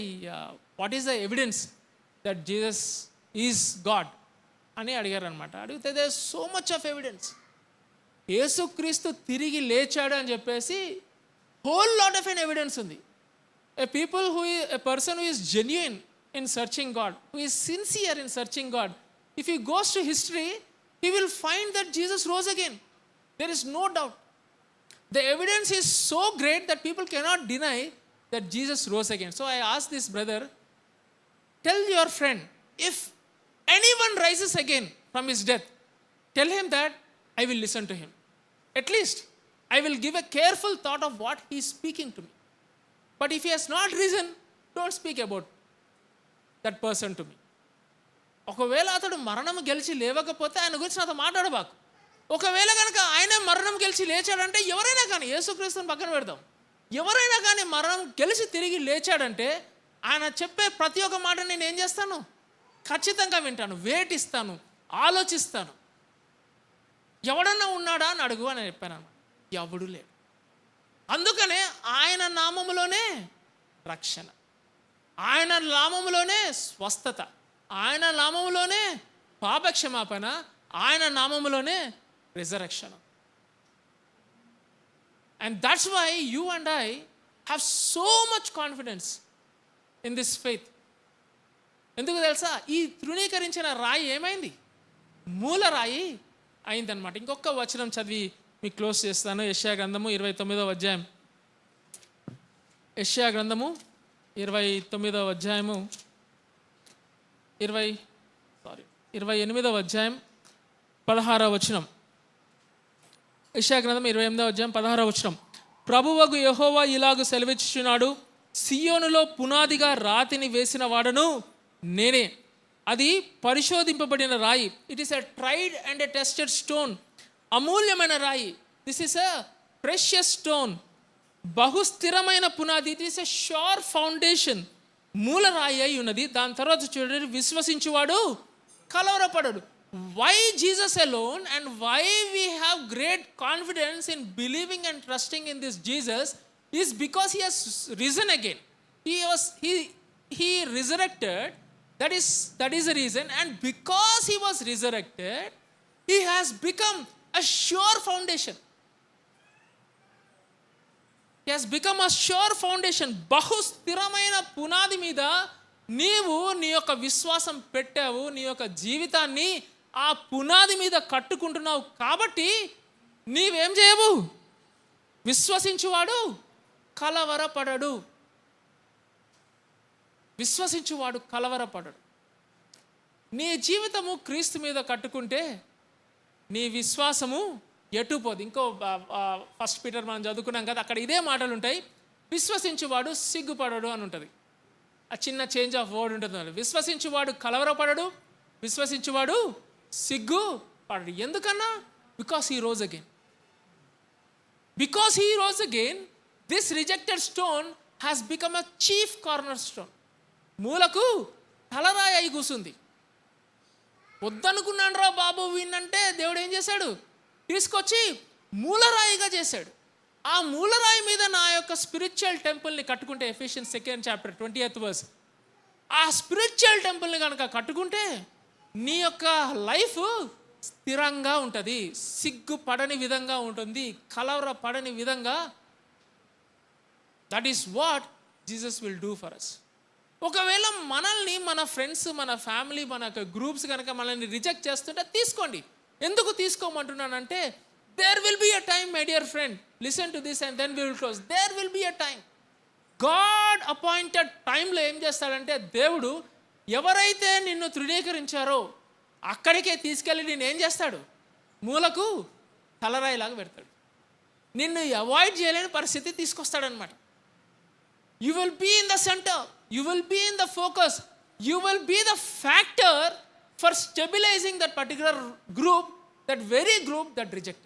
what is the evidence that Jesus is God అని అడిగారు అనమాట. అడిగితే they so much of evidence. యేసుక్రీస్తు తిరిగి లేచాడు అని చెప్పేసి whole lot of an evidence ఉంది. A person who is genuine in searching God, who is sincere in searching God, if he goes to history, he will find that Jesus rose again. There is no doubt. The evidence is so great that people cannot deny that Jesus rose again. So I asked this brother, tell your friend, if anyone rises again from his death, tell him that I will listen to him. At least I will give a careful thought of what he is speaking to me. But if he has not risen, don't speak about that person to me. ఒకవేళ అతడు మరణం గెలిచి లేవకపోతే ఆయన గురించి నాతో మాట్లాడబాకు. ఒకవేళ కనుక ఆయన మరణం గెలిచి లేచాడంటే, ఎవరైనా కానీ, యేసుక్రీస్తుని పక్కన పెడదాం, ఎవరైనా కానీ మరణం గెలిచి తిరిగి లేచాడంటే ఆయన చెప్పే ప్రతి ఒక్క మాట నేను ఏం చేస్తాను? ఖచ్చితంగా వింటాను, వేటిస్తాను, ఆలోచిస్తాను. ఎవడన్నా ఉన్నాడా అని అడుగు అని చెప్పాను. ఎవడు లేడు. అందుకనే ఆయన నామములోనే రక్షణ, ఆయన నామములోనే స్వస్థత, ఆయన నామములోనే పాపక్షమాపణ, ఆయన నామములోనే resurrection. And that's why you and I have so much confidence in this faith. ఎందుకు తెలుసా? ఈ తృణీకరించిన రాయి ఏమైంది? మూల రాయి అయిందనమాట. ఇంకొక వచనం చదివి మీకు క్లోజ్ చేస్తాను. యెషయా గ్రంథము 29వ అధ్యాయం. యెషయా గ్రంథము 29వ అధ్యాయము 28వ అధ్యాయం 16వ వచనం. యెషయా గ్రంథం 28వ అధ్యాయం 16వ వచనం. ప్రభువగు యెహోవా ఇలాగు సెలవిచ్చుచున్నాడు, సియోనులో పునాదిగా రాతిని వేసిన వాడను నేనే, అది పరిశోధింపబడిన రాయి. It is a tried and a tested stone, అమూల్యమైన రాయి. This is a precious stone. బహుస్థిరమైన పునాది. It is a sure foundation. మూల రాయి అయి ఉన్నది. దాని తర్వాత చూడండి, విశ్వసించువాడు కలవరపడడు. Why Jesus alone and why we have great confidence in believing and trusting in this Jesus is because he has risen again. He resurrected. That is the reason. And because he was resurrected, he has become a sure foundation. He has become a sure foundation. బహుస్థిరమైన పునాది మీద నీవు నీ యొక్క విశ్వాసం పెట్టావు. నీ యొక్క జీవితాన్ని ఆ పునాది మీద కట్టుకుంటున్నావు. కాబట్టి నీవేం చేయవు? విశ్వసించువాడు కలవరపడడు. విశ్వసించువాడు కలవరపడడు. నీ జీవితము క్రీస్తు మీద కట్టుకుంటే నీ విశ్వాసము ఎటుపోదు. ఇంకో 1 పీటర్ మనం చదువుకున్నాం కదా, అక్కడ ఇదే మాటలు ఉంటాయి. విశ్వసించువాడు సిగ్గుపడడు అని ఉంటుంది. ఆ చిన్న చేంజ్ ఆఫ్ వర్డ్ ఉంటుంది. విశ్వసించువాడు కలవరపడడు, విశ్వసించువాడు సిగ్గుపడడు. ఎందుకన్నా? Because he rose again. Because he rose again, this rejected stone has become a chief corner stone. మూలకు తలరాయి అయి కూసుంది. వద్దనుకున్నాను రా బాబు వీణంటే దేవుడు ఏం చేశాడు? తీసుకొచ్చి మూలరాయిగా చేశాడు. ఆ మూలరాయి మీద నా యొక్క స్పిరిచువల్ టెంపుల్ని కట్టుకుంటే, Ephesians 2nd chapter 20th verse, ఆ స్పిరిచువల్ టెంపుల్ని కనుక కట్టుకుంటే నీ యొక్క లైఫ్ స్థిరంగా ఉంటుంది, సిగ్గుపడని విధంగా ఉంటుంది, కలవర పడని విధంగా. That is what Jesus will do for us. ఒకవేళ మనల్ని మన ఫ్రెండ్స్, మన ఫ్యామిలీ, మన గ్రూప్స్ కనుక మనల్ని రిజెక్ట్ చేస్తుంటే తీసుకోండి. ఎందుకు తీసుకోమంటున్నానంటే, there will be a time, my dear friend, listen to this and then we will close. There will be a time. God appointed టైంలో ఏం చేస్తాడంటే, దేవుడు ఎవరైతే నిన్ను తృణీకరించారో అక్కడికే తీసుకెళ్ళి నేను ఏం చేస్తాడు? మూలకు తలరాయిలాగా పెడతాడు. నిన్ను అవాయిడ్ చేయలేని పరిస్థితి తీసుకొస్తాడనమాట. You will be in the centre, you will be in the focus, you will be the factor for stabilising that particular group, that very group that rejected.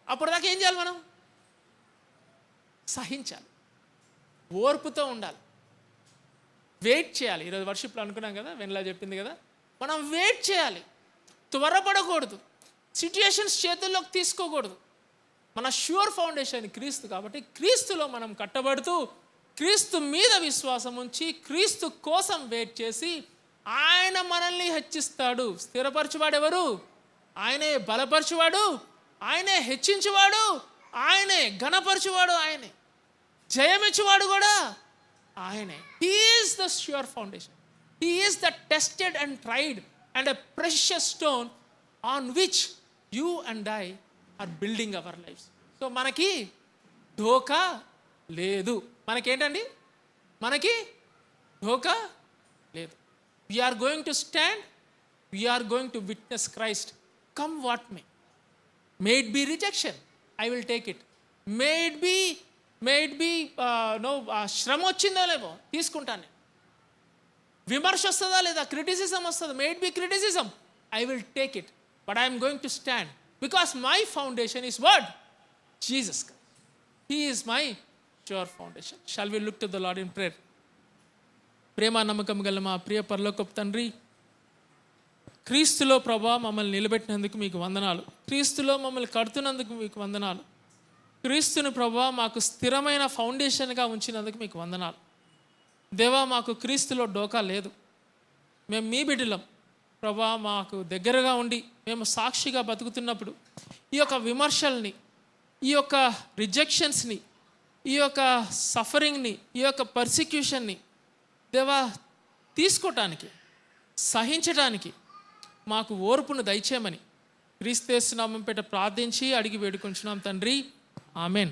అప్పుడు దాకా ఏం చేయాలి? మనం సహించాలి, ఓర్పుతో ఉండాలి, వెయిట్ చేయాలి. ఈరోజు వర్షిప్లో అనుకున్నాం కదా, వెన్నెలా చెప్పింది కదా, మనం వెయిట్ చేయాలి, త్వరపడకూడదు, సిచ్యుయేషన్స్ చేతుల్లోకి తీసుకోకూడదు. మన ష్యూర్ ఫౌండేషన్ క్రీస్తు కాబట్టి క్రీస్తులో మనం కట్టబడుతూ క్రీస్తు మీద విశ్వాసం ఉంచి క్రీస్తు కోసం వెయిట్ చేసి ఆయన మనల్ని హెచ్చిస్తాడు. స్థిరపరచువాడు ఎవరు? ఆయనే. బలపరచువాడు ఆయనే. హెచ్చించువాడు ఆయనే. ఘనపరచువాడు ఆయనే. జయమిచ్చువాడు కూడా ఆయనే. He is the sure foundation. He is the tested and tried and a precious stone on which you and I are building our lifes. So మనకి ధోకా లేదు. మనకేంటండి? మనకి ధోకా లేదు. We're going to stand, we're going to witness Christ come what may. May it be rejection, I will take it. May it be శ్రమ వచ్చిందో లేవో తీసుకుంటాను. విమర్శ వస్తుందా లేదా, క్రిటిసిజం వస్తుందా, may it be criticism, I will take it. But I'm going to stand because my foundation is what? Jesus Christ. He is my sure foundation. Shall we look to the Lord in prayer. ప్రేమ నమ్మకం గల మా ప్రియ పరలోకపు తండ్రి, క్రీస్తులో ప్రభా మమ్మల్ని నిలబెట్టినందుకు మీకు వందనాలు. క్రీస్తులో మమ్మల్ని కడుతున్నందుకు మీకు వందనాలు. క్రీస్తుని ప్రభా మాకు స్థిరమైన ఫౌండేషన్గా ఉంచినందుకు మీకు వందనాలు. దేవా, మాకు క్రీస్తులో డోకా లేదు. మేము మీ బిడ్డలం ప్రభా. మాకు దగ్గరగా ఉండి మేము సాక్షిగా బతుకుతున్నప్పుడు ఈ యొక్క విమర్శల్ని, ఈ యొక్క రిజెక్షన్స్ని, ఈ యొక్క సఫరింగ్ని, ఈ యొక్క పర్సిక్యూషన్ని దేవా తీసుకోవటానికి, సహించటానికి మాకు ఓర్పును దయచేయమని క్రీస్తు యేసు నామముపేట ప్రార్థించి అడిగి వేడుకొంచున్నాం తండ్రి. ఆమెన్.